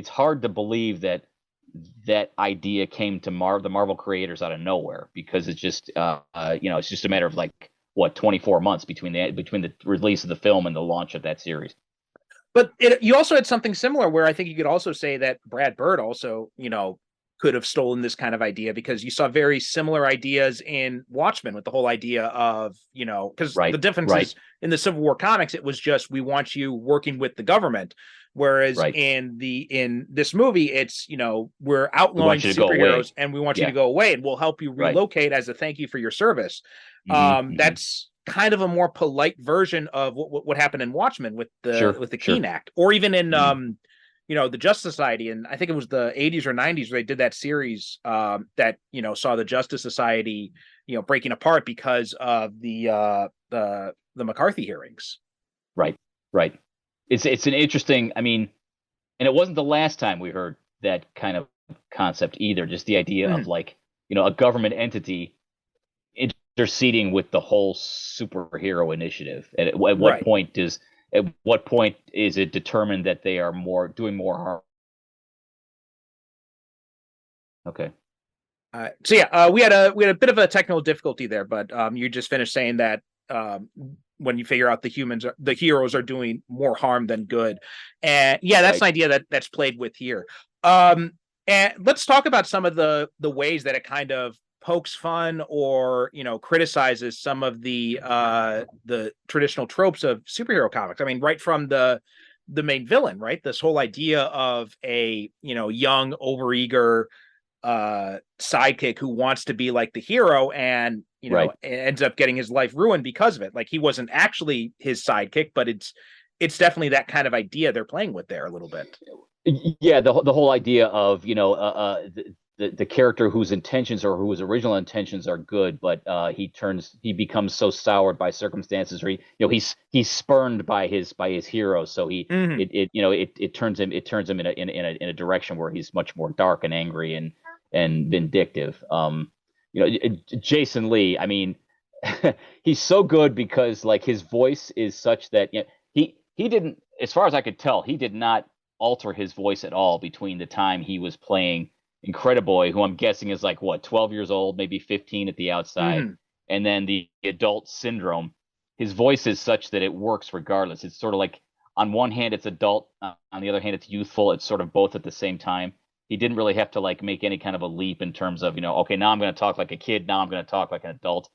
[SPEAKER 4] hard to believe that idea came to the Marvel creators out of nowhere, because it's just you know, it's just a matter of like, what, 24 months between the release of the film and the launch of that series.
[SPEAKER 1] But you also had something similar, where I think you could also say that Brad Bird also, you know, could have stolen this kind of idea, because you saw very similar ideas in Watchmen with the whole idea of, you know, because the difference is, in the Civil War comics, it was just, we want you working with the government. Whereas in this movie, it's, you know, we're outlawing superheroes and we want you to go away, and we'll help you relocate as a thank you for your service. That's kind of a more polite version of what happened in Watchmen with the Keene Act, or even in you know, the Justice Society. And I think it was the 80s or 90s where they did that series that, you know, saw the Justice Society, you know, breaking apart because of the McCarthy hearings. Right.
[SPEAKER 4] It's an interesting, I mean, and it wasn't the last time we heard that kind of concept either. Just the idea of, like, you know, a government entity interceding with the whole superhero initiative. And at what point is it determined that they are doing more harm? Okay.
[SPEAKER 1] So yeah, we had a bit of a technical difficulty there, but you just finished saying that when you figure out the heroes are doing more harm than good, and yeah, that's an idea that's played with here. And let's talk about some of the ways that it kind of pokes fun or, you know, criticizes some of the traditional tropes of superhero comics. I mean, right from the main villain, right? This whole idea of a, you know, young, overeager sidekick who wants to be like the hero, and, you know, ends up getting his life ruined because of it. Like, he wasn't actually his sidekick, but it's definitely that kind of idea they're playing with there a little bit.
[SPEAKER 4] Yeah, the whole idea of the character whose intentions or whose original intentions are good, but he becomes so soured by circumstances, or he's spurned by his hero, so
[SPEAKER 1] Hmm.
[SPEAKER 4] it turns him in a direction where he's much more dark and angry and vindictive. Jason Lee, I mean, he's so good because like his voice is such that he didn't, as far as I could tell, he did not alter his voice at all between the time he was playing Incrediboy, who I'm guessing is like what, 12 years old, maybe 15 at the outside,
[SPEAKER 1] Hmm.
[SPEAKER 4] and then the adult Syndrome. His voice is such that it works regardless. It's sort of like on one hand it's adult, on the other hand it's youthful. It's sort of both at the same time. He didn't really have to like make any kind of a leap in terms of, okay, now I'm going to talk like a kid, now I'm going to talk like an adult.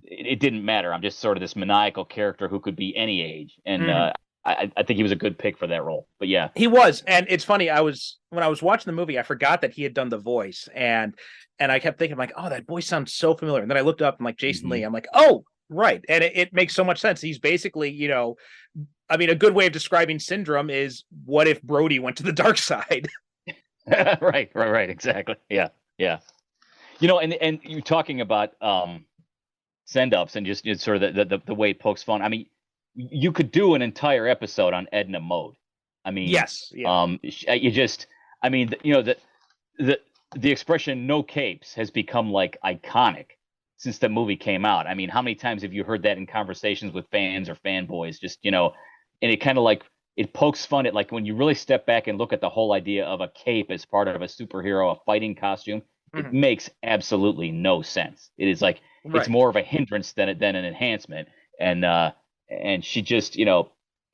[SPEAKER 4] It didn't matter. I'm just sort of this maniacal character who could be any age, and
[SPEAKER 1] Hmm.
[SPEAKER 4] I think he was a good pick for that role. But yeah.
[SPEAKER 1] He was, and it's funny. When I was watching the movie, I forgot that he had done the voice, and I kept thinking like, oh, that voice sounds so familiar. And then I looked up and like Jason
[SPEAKER 4] Mhm.
[SPEAKER 1] Lee. I'm like, oh, right, and it makes so much sense. He's basically, I mean, a good way of describing Syndrome is what if Brody went to the dark side.
[SPEAKER 4] Right, exactly. Yeah, yeah. And you're talking about send ups and just sort of the way it pokes fun. I mean, you could do an entire episode on Edna Mode. I mean,
[SPEAKER 1] Yes, yeah.
[SPEAKER 4] you just, I mean, the the expression "no capes" has become like iconic since the movie came out. I mean, how many times have you heard that in conversations with fans or fanboys? Just and it kind of like it pokes fun at like when you really step back and look at the whole idea of a cape as part of a superhero, a fighting costume. It
[SPEAKER 1] Mhm.
[SPEAKER 4] makes absolutely no sense. It is like it's
[SPEAKER 1] Right.
[SPEAKER 4] more of a hindrance than an enhancement. And she just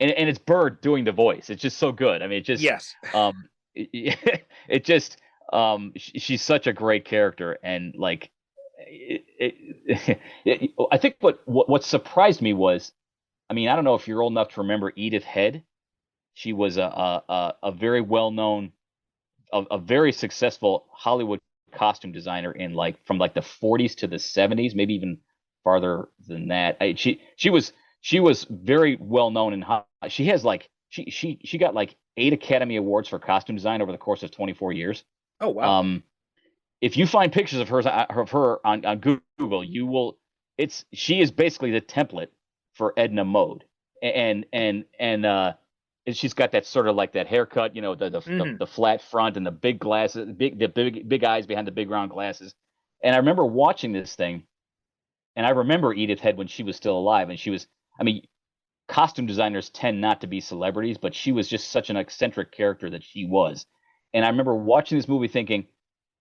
[SPEAKER 4] and it's Bird doing the voice. It's just so good. I mean, it just
[SPEAKER 1] Yes.
[SPEAKER 4] it just she's such a great character, and like I think what surprised me was, I mean, I don't know if you're old enough to remember Edith Head. She was a very well known, a very successful Hollywood costume designer in like from like the 40s to the 70s, maybe even farther than that. She was very well known in she has like she got like 8 Academy Awards for costume design over the course of 24 years.
[SPEAKER 1] Oh wow.
[SPEAKER 4] Um, if you find pictures of her on Google, you will. She is basically the template for Edna Mode, and she's got that sort of like that haircut,
[SPEAKER 1] Hmm.
[SPEAKER 4] the flat front and the big glasses, big eyes behind the big round glasses. And I remember watching this thing, and I remember Edith Head when she was still alive, and she was. I mean, costume designers tend not to be celebrities, but she was just such an eccentric character that she was. And I remember watching this movie thinking,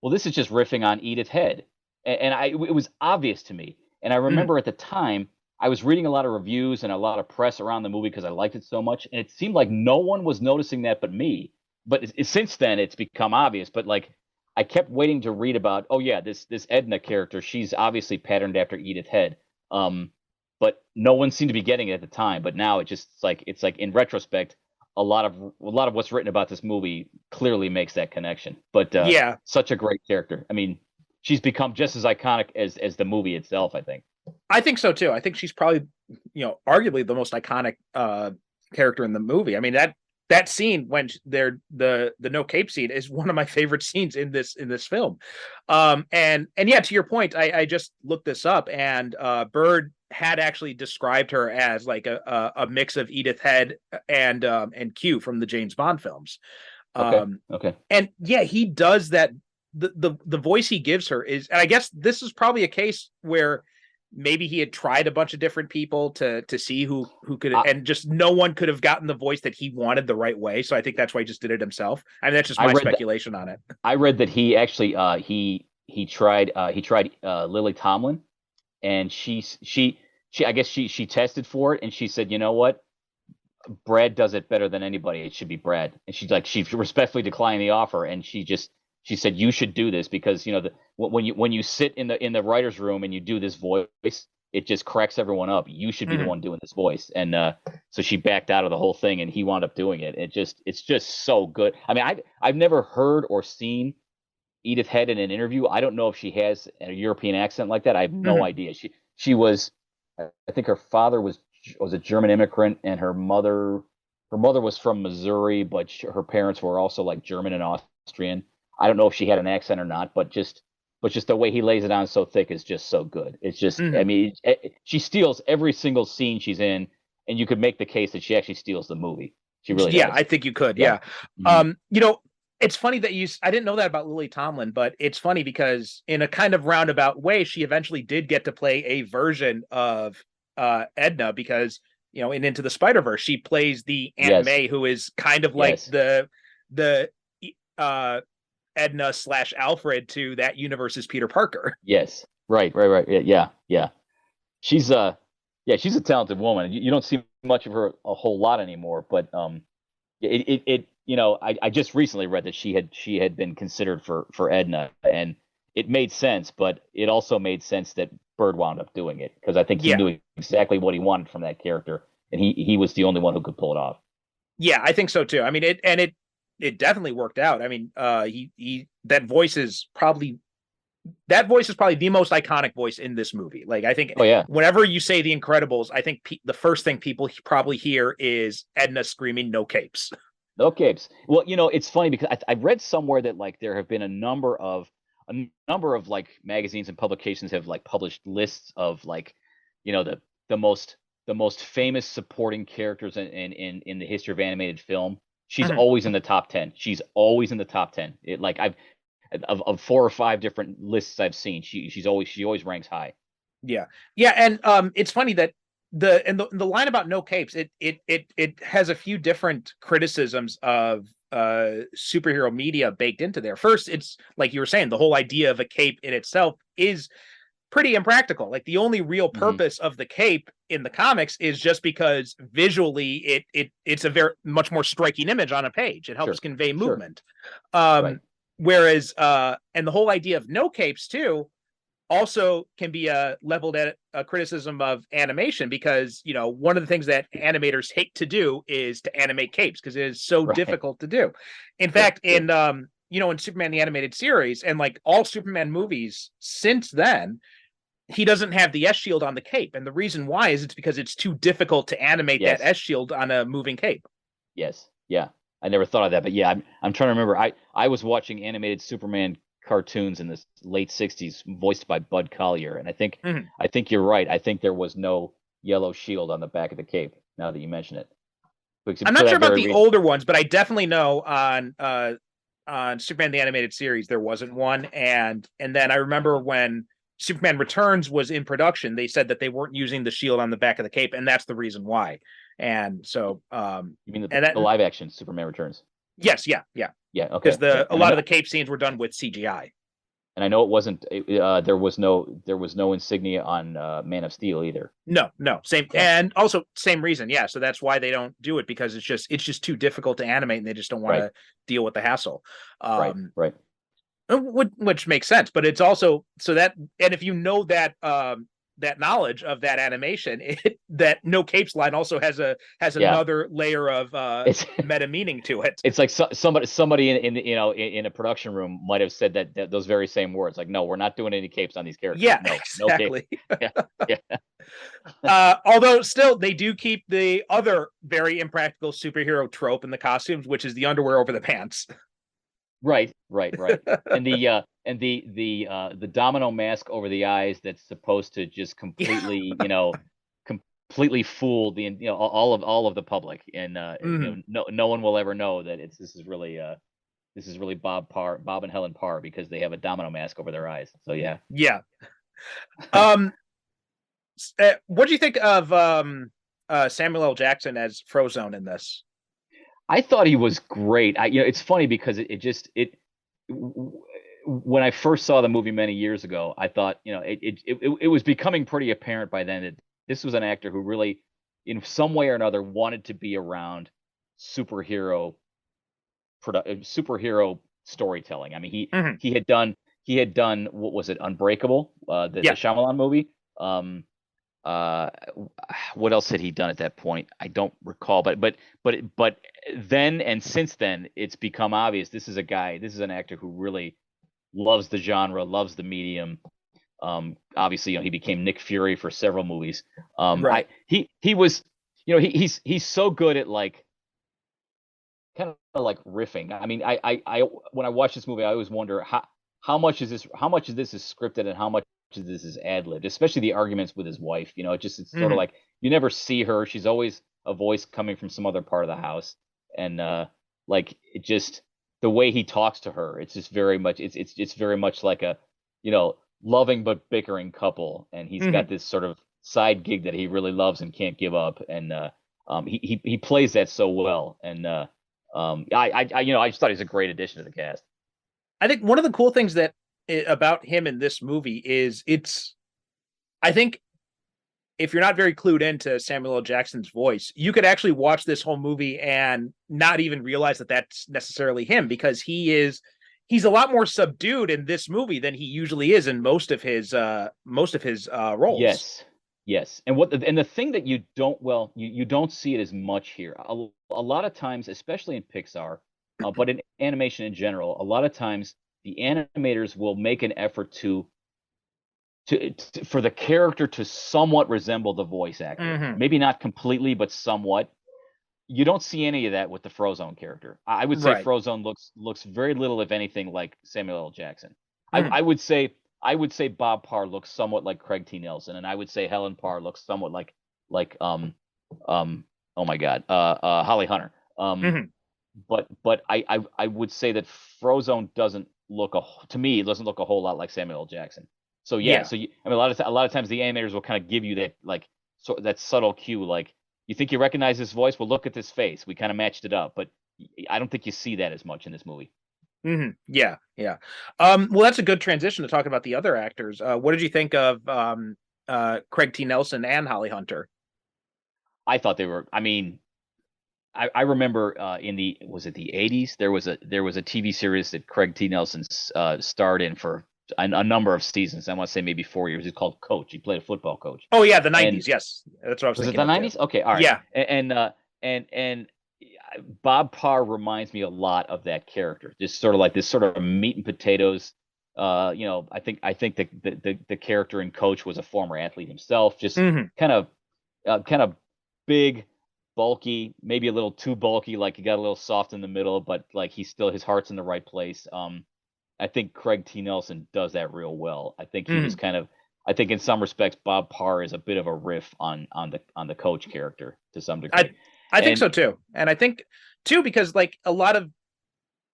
[SPEAKER 4] well, this is just riffing on Edith Head. It was obvious to me. And I
[SPEAKER 1] Hmm.
[SPEAKER 4] remember at the time, I was reading a lot of reviews and a lot of press around the movie because I liked it so much. And it seemed like no one was noticing that but me. But since then, it's become obvious. But like, I kept waiting to read about, oh yeah, this Edna character, she's obviously patterned after Edith Head. Um, but no one seemed to be getting it at the time. But now it's like in retrospect, a lot of what's written about this movie clearly makes that connection. But
[SPEAKER 1] Yeah,
[SPEAKER 4] such a great character. I mean, she's become just as iconic as the movie itself, I think.
[SPEAKER 1] I think so too. I think she's probably, arguably the most iconic character in the movie. I mean that scene when they're the no cape scene is one of my favorite scenes in this film. And yeah, to your point, I just looked this up, and Bird had actually described her as like a mix of Edith Head and Q from the James Bond films.
[SPEAKER 4] Okay.
[SPEAKER 1] Um,
[SPEAKER 4] Okay.
[SPEAKER 1] and yeah, he does that. The voice he gives her is, and I guess this is probably a case where maybe he had tried a bunch of different people to see who could,
[SPEAKER 4] I
[SPEAKER 1] and just no one could have gotten the voice that he wanted the right way. So I think that's why he just did it himself. I mean, that's just
[SPEAKER 4] I
[SPEAKER 1] my
[SPEAKER 4] read that
[SPEAKER 1] speculation on it.
[SPEAKER 4] I read that he actually he tried Lily Tomlin, and she I guess she tested for it, and she said, you know what, Brad does it better than anybody. It should be Brad. And she respectfully declined the offer, and she said you should do this because when you sit in the writers' room and you do this voice, it just cracks everyone up. You should be the
[SPEAKER 1] Mhm.
[SPEAKER 4] one doing this voice, and so she backed out of the whole thing, and he wound up doing it. It's just so good. I mean, I've never heard or seen Edith Head in an interview. I don't know if she has a European accent like that. I have no
[SPEAKER 1] Mhm.
[SPEAKER 4] idea. She was, I think her father was a German immigrant, and her mother, her mother was from Missouri, but her parents were also like German and Austrian. I don't know if she had an accent or not, but just the way he lays it on so thick is just so good. It's just, I mean, she steals every single scene she's in, and you could make the case that she actually steals the movie. She really
[SPEAKER 1] Yeah,
[SPEAKER 4] does.
[SPEAKER 1] I think you could. Yeah. You know, it's funny that I didn't know that about Lily Tomlin, but it's funny because in a kind of roundabout way, she eventually did get to play a version of Edna because, you know, in Into the Spider-Verse, she plays the Aunt
[SPEAKER 4] Yes.
[SPEAKER 1] May, who is kind of like
[SPEAKER 4] Yes.
[SPEAKER 1] the uh Edna / Alfred to that universe's Peter Parker.
[SPEAKER 4] Yes. Right. Yeah. She's she's a talented woman. You don't see much of her a whole lot anymore, but it you know, I just recently read that she had been considered for Edna, and it made sense, but it also made sense that Bird wound up doing it because I think he
[SPEAKER 1] Yeah.
[SPEAKER 4] knew exactly what he wanted from that character, and he was the only one who could pull it off.
[SPEAKER 1] Yeah, I think so too. I mean, it definitely worked out. I mean, that voice is probably the most iconic voice in this movie. Like, I think
[SPEAKER 4] Oh yeah.
[SPEAKER 1] whenever you say The Incredibles, I think the first thing people probably hear is Edna screaming "No capes."
[SPEAKER 4] No capes. Well, you know, it's funny because I read somewhere that like there have been a number of like magazines and publications have like published lists of like, you know, the most the most famous supporting characters in the history of animated film. She's always in the top 10. She's always in the top 10. It like I've of 4 or 5 different lists I've seen. She always ranks high.
[SPEAKER 1] Yeah, yeah, and it's funny that the line about no capes, it has a few different criticisms of superhero media baked into there. First, it's like you were saying, the whole idea of a cape in itself is pretty impractical. Like, the only real purpose of the cape in the comics is just because visually it's a very much more striking image on a page. It helps convey movement.
[SPEAKER 4] Right.
[SPEAKER 1] Whereas and the whole idea of no capes too also can be leveled at a criticism of animation, because, you know, one of the things that animators hate to do is to animate capes because it is so difficult to do. In fact, in you know, in Superman the Animated Series and like all Superman movies since then, he doesn't have the S shield on the cape, and the reason why is it's because it's too difficult to animate that S shield on a moving cape.
[SPEAKER 4] Yes. Yeah. I never thought of that, but yeah, I'm trying to remember. I was watching animated Superman cartoons in the late 60s voiced by Bud Collyer, and I think you're right. I think there was no yellow shield on the back of the cape, now that you mention it.
[SPEAKER 1] I'm not sure about the older ones, but I definitely know on Superman the Animated Series there wasn't one, and then I remember when Superman Returns was in production, they said that they weren't using the shield on the back of the cape, and that's the reason why. And so
[SPEAKER 4] you mean
[SPEAKER 1] the
[SPEAKER 4] live action Superman Returns?
[SPEAKER 1] Yes, yeah.
[SPEAKER 4] Yeah, okay.
[SPEAKER 1] Because a lot of the cape scenes were done with CGI.
[SPEAKER 4] And I know it wasn't there was no insignia on Man of Steel either.
[SPEAKER 1] No, same, and also same reason. Yeah, so that's why they don't do it, because it's just too difficult to animate, and they just don't want to deal with the hassle.
[SPEAKER 4] Right.
[SPEAKER 1] Which makes sense, but it's also so that, and if you know that that knowledge of that animation, that no capes line also has another layer of meta meaning to it.
[SPEAKER 4] It's like somebody in you know in a production room might have said that those very same words, like, no, we're not doing any capes on these characters.
[SPEAKER 1] Yeah,
[SPEAKER 4] no,
[SPEAKER 1] exactly.
[SPEAKER 4] No capes. Yeah.
[SPEAKER 1] Although still they do keep the other very impractical superhero trope in the costumes, which is the underwear over the pants.
[SPEAKER 4] Right. And the domino mask over the eyes that's supposed to just completely, you know, completely fool the, you know, all of the public, and you know, no one will ever know that this is really Bob and Helen Parr, because they have a domino mask over their eyes. So yeah.
[SPEAKER 1] What do you think of Samuel L. Jackson as Frozone in this?
[SPEAKER 4] I thought he was great. You know, it's funny because when I first saw the movie many years ago, I thought, you know, it was becoming pretty apparent by then that this was an actor who really, in some way or another, wanted to be around superhero storytelling. I mean, he had done what was it, Unbreakable, the Shyamalan movie. What else had he done at that point? I don't recall, but then and since then, it's become obvious this is an actor who really loves the genre, loves the medium. Obviously, you know, he became Nick Fury for several movies. He was, you know, he's so good at like kind of like riffing. I mean, I when I watch this movie, I always wonder how much is this is scripted and how much of this is ad libbed, especially the arguments with his wife. You know, it's sort of
[SPEAKER 1] Mhm.
[SPEAKER 4] like you never see her. She's always a voice coming from some other part of the house, and like it just the way he talks to her, it's just very much it's very much like a you know loving but bickering couple, and he's got
[SPEAKER 1] Mhm.
[SPEAKER 4] this sort of side gig that he really loves and can't give up, and he plays that so well, and I just thought he's a great addition to the cast.
[SPEAKER 1] I think one of the cool things that about him in this movie is I think if you're not very clued into Samuel L. Jackson's voice, you could actually watch this whole movie and not even realize that that's necessarily him, because he's a lot more subdued in this movie than he usually is in most of his roles.
[SPEAKER 4] Yes, yes, and the thing that you don't you don't see it as much here. A lot of times, especially in Pixar, but in animation in general, a lot of times the animators will make an effort for the character to somewhat resemble the voice actor.
[SPEAKER 1] Hmm.
[SPEAKER 4] Maybe not completely, but somewhat. You don't see any of that with the Frozone character. I would say
[SPEAKER 1] Right.
[SPEAKER 4] Frozone looks very little, if anything, like Samuel L. Jackson.
[SPEAKER 1] Mm.
[SPEAKER 4] I would say Bob Parr looks somewhat like Craig T. Nelson, and I would say Helen Parr looks somewhat like um oh my God, Holly Hunter.
[SPEAKER 1] Hmm.
[SPEAKER 4] But I would say that Frozone doesn't look to me it doesn't look a whole lot like Samuel L. Jackson. So yeah,
[SPEAKER 1] Yeah.
[SPEAKER 4] so I mean a lot of times the animators will kind of give you that like that subtle cue, like you think you recognize this voice, well look at this face. We kind of matched it up, but I don't think you see that as much in this movie.
[SPEAKER 1] Hmm. Yeah. Yeah. Well, that's a good transition to talk about the other actors. What did you think of Craig T. Nelson and Holly Hunter?
[SPEAKER 4] I thought they were. I mean, I remember in the was it the 80s there was a TV series that Craig T. Nelson starred in for a number of seasons. I want to say maybe 4 years. It's called Coach. He played a football coach.
[SPEAKER 1] Oh yeah, the
[SPEAKER 4] And
[SPEAKER 1] '90s. Yes, that's what I was
[SPEAKER 4] was it
[SPEAKER 1] thinking
[SPEAKER 4] the
[SPEAKER 1] of too.
[SPEAKER 4] 90s? Okay, all right.
[SPEAKER 1] Yeah.
[SPEAKER 4] And Bob Parr reminds me a lot of that character. Just sort of like this sort of meat and potatoes. I think the character in Coach was a former athlete himself. Just
[SPEAKER 1] Hmm.
[SPEAKER 4] kind of kind of big, bulky, maybe a little too bulky. Like he got a little soft in the middle, but like his heart's in the right place. I think Craig T. Nelson does that real well. I think he was
[SPEAKER 1] Hmm.
[SPEAKER 4] kind of I think in some respects Bob Parr is a bit of a riff on the Coach character to some
[SPEAKER 1] I
[SPEAKER 4] degree.
[SPEAKER 1] I think
[SPEAKER 4] And
[SPEAKER 1] so too, and I think too because like a lot of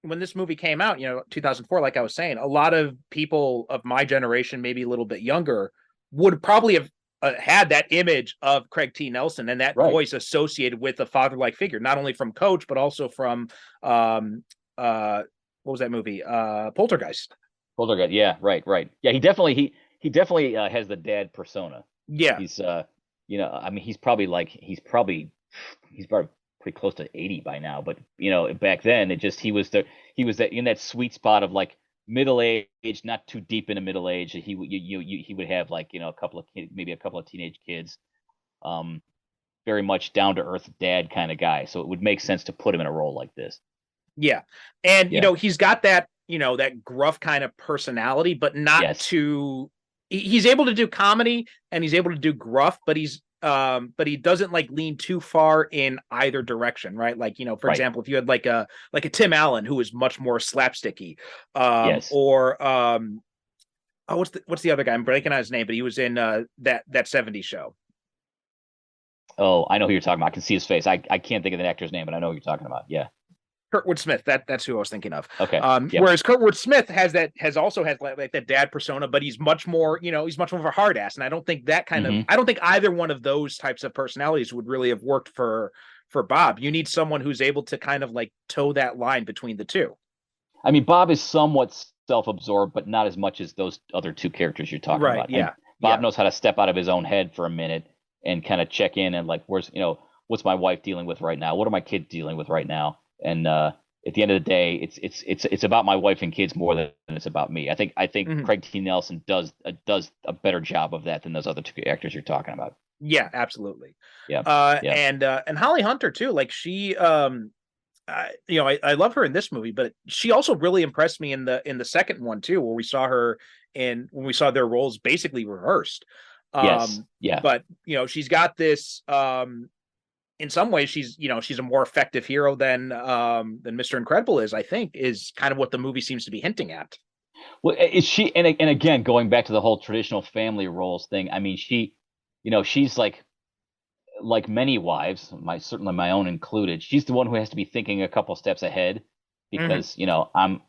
[SPEAKER 1] when this movie came out, 2004, like I was saying, a lot of people of my generation, maybe a little bit younger, would probably have had that image of Craig T. Nelson and that
[SPEAKER 4] right,
[SPEAKER 1] voice associated with a father-like figure, not only from Coach, but also from um, uh, what was that movie? Poltergeist.
[SPEAKER 4] Poltergeist. Yeah, right, right. Yeah, he definitely has the dad persona.
[SPEAKER 1] Yeah.
[SPEAKER 4] He's I mean he's probably pretty close to 80 by now, but back then it just he was that in that sweet spot of like middle age, not too deep into middle age. He would have like a couple of maybe a couple of teenage kids, um, very much down to earth dad kind of guy. So it would make sense to put him in a role like this.
[SPEAKER 1] Yeah. And
[SPEAKER 4] Yeah.
[SPEAKER 1] he's got that, that gruff kind of personality, but not
[SPEAKER 4] Yes.
[SPEAKER 1] too he's able to do comedy and he's able to do gruff, but he doesn't like lean too far in either direction, right? Like, for
[SPEAKER 4] Right.
[SPEAKER 1] example, if you had like a Tim Allen who is much more slapsticky,
[SPEAKER 4] Yes.
[SPEAKER 1] or oh, what's the other guy? I'm breaking out his name, but he was in that '70s show.
[SPEAKER 4] Oh, I know who you're talking about. I can see his face. I can't think of the actor's name, but I know who you're talking about. Yeah.
[SPEAKER 1] Kurtwood Smith. That's who I was thinking of.
[SPEAKER 4] Okay. Yep.
[SPEAKER 1] Whereas Kurtwood Smith also has like that dad persona, but he's much more, he's much more of a hard ass. And I don't think
[SPEAKER 4] Hmm.
[SPEAKER 1] I don't think either one of those types of personalities would really have worked for Bob. You need someone who's able to kind of like toe that line between the two.
[SPEAKER 4] I mean, Bob is somewhat self-absorbed, but not as much as those other two characters you're talking
[SPEAKER 1] Right.
[SPEAKER 4] about. And
[SPEAKER 1] Yeah.
[SPEAKER 4] Bob
[SPEAKER 1] Yeah.
[SPEAKER 4] knows how to step out of his own head for a minute and kind of check in and like, what's my wife dealing with right now? What are my kids dealing with right now? And at the end of the day, it's about my wife and kids more than it's about me. I think
[SPEAKER 1] Mhm.
[SPEAKER 4] Craig T. Nelson does a better job of that than those other two actors you're talking about.
[SPEAKER 1] Yeah, absolutely.
[SPEAKER 4] Yeah. Yeah.
[SPEAKER 1] And Holly Hunter too. Like she, I love her in this movie, but she also really impressed me in the second one too, where we saw her when we saw their roles basically reversed.
[SPEAKER 4] Yes. Yeah.
[SPEAKER 1] But she's got this in some ways she's a more effective hero than Mr. Incredible is, I think, is kind of what the movie seems to be hinting at.
[SPEAKER 4] Well, is she, and again, going back to the whole traditional family roles thing, I mean, she's like many wives, certainly my own included, she's the one who has to be thinking a couple steps ahead, because I'm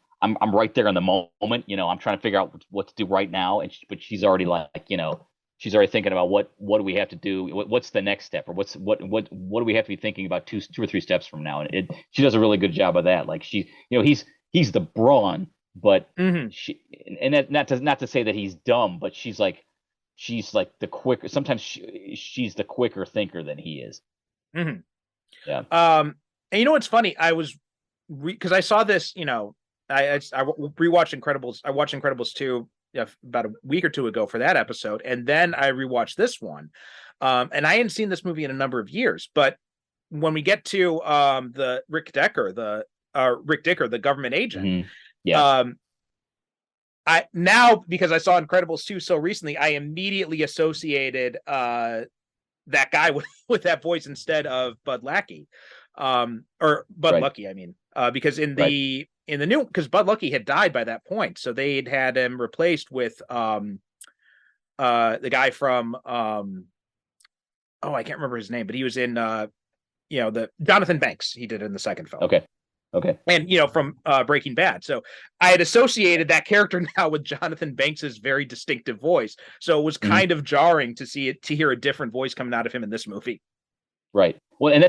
[SPEAKER 4] right there in the moment. I'm trying to figure out what to do right now, but she's already she's already thinking about what do we have to do, what's the next step, or what do we have to be thinking about two or three steps from now, and she does a really good job of that. Like he's the brawn, but she, and that not to say that he's dumb, but she's like the quicker. Sometimes she's the quicker thinker than he is. Yeah.
[SPEAKER 1] And you know what's funny? I was because I saw this. I rewatched Incredibles. I watched Incredibles 2 about a week or two ago for that episode, and then I rewatched this one. And I hadn't seen this movie in a number of years. But when we get to the Rick Dicker, the government agent, I now, because I saw Incredibles 2 so recently, I immediately associated that guy with that voice instead of Bud Lackey, or Bud Lucky, I mean, because in the new, because Bud Lucky had died by that point, so they'd had him replaced with the guy from I can't remember his name, but he was in the Jonathan Banks. He did it in the second film.
[SPEAKER 4] Okay.
[SPEAKER 1] And from Breaking Bad. So I had associated that character now with Jonathan Banks's very distinctive voice. So it was kind of jarring to hear a different voice coming out of him in this movie.
[SPEAKER 4] Right. Well, and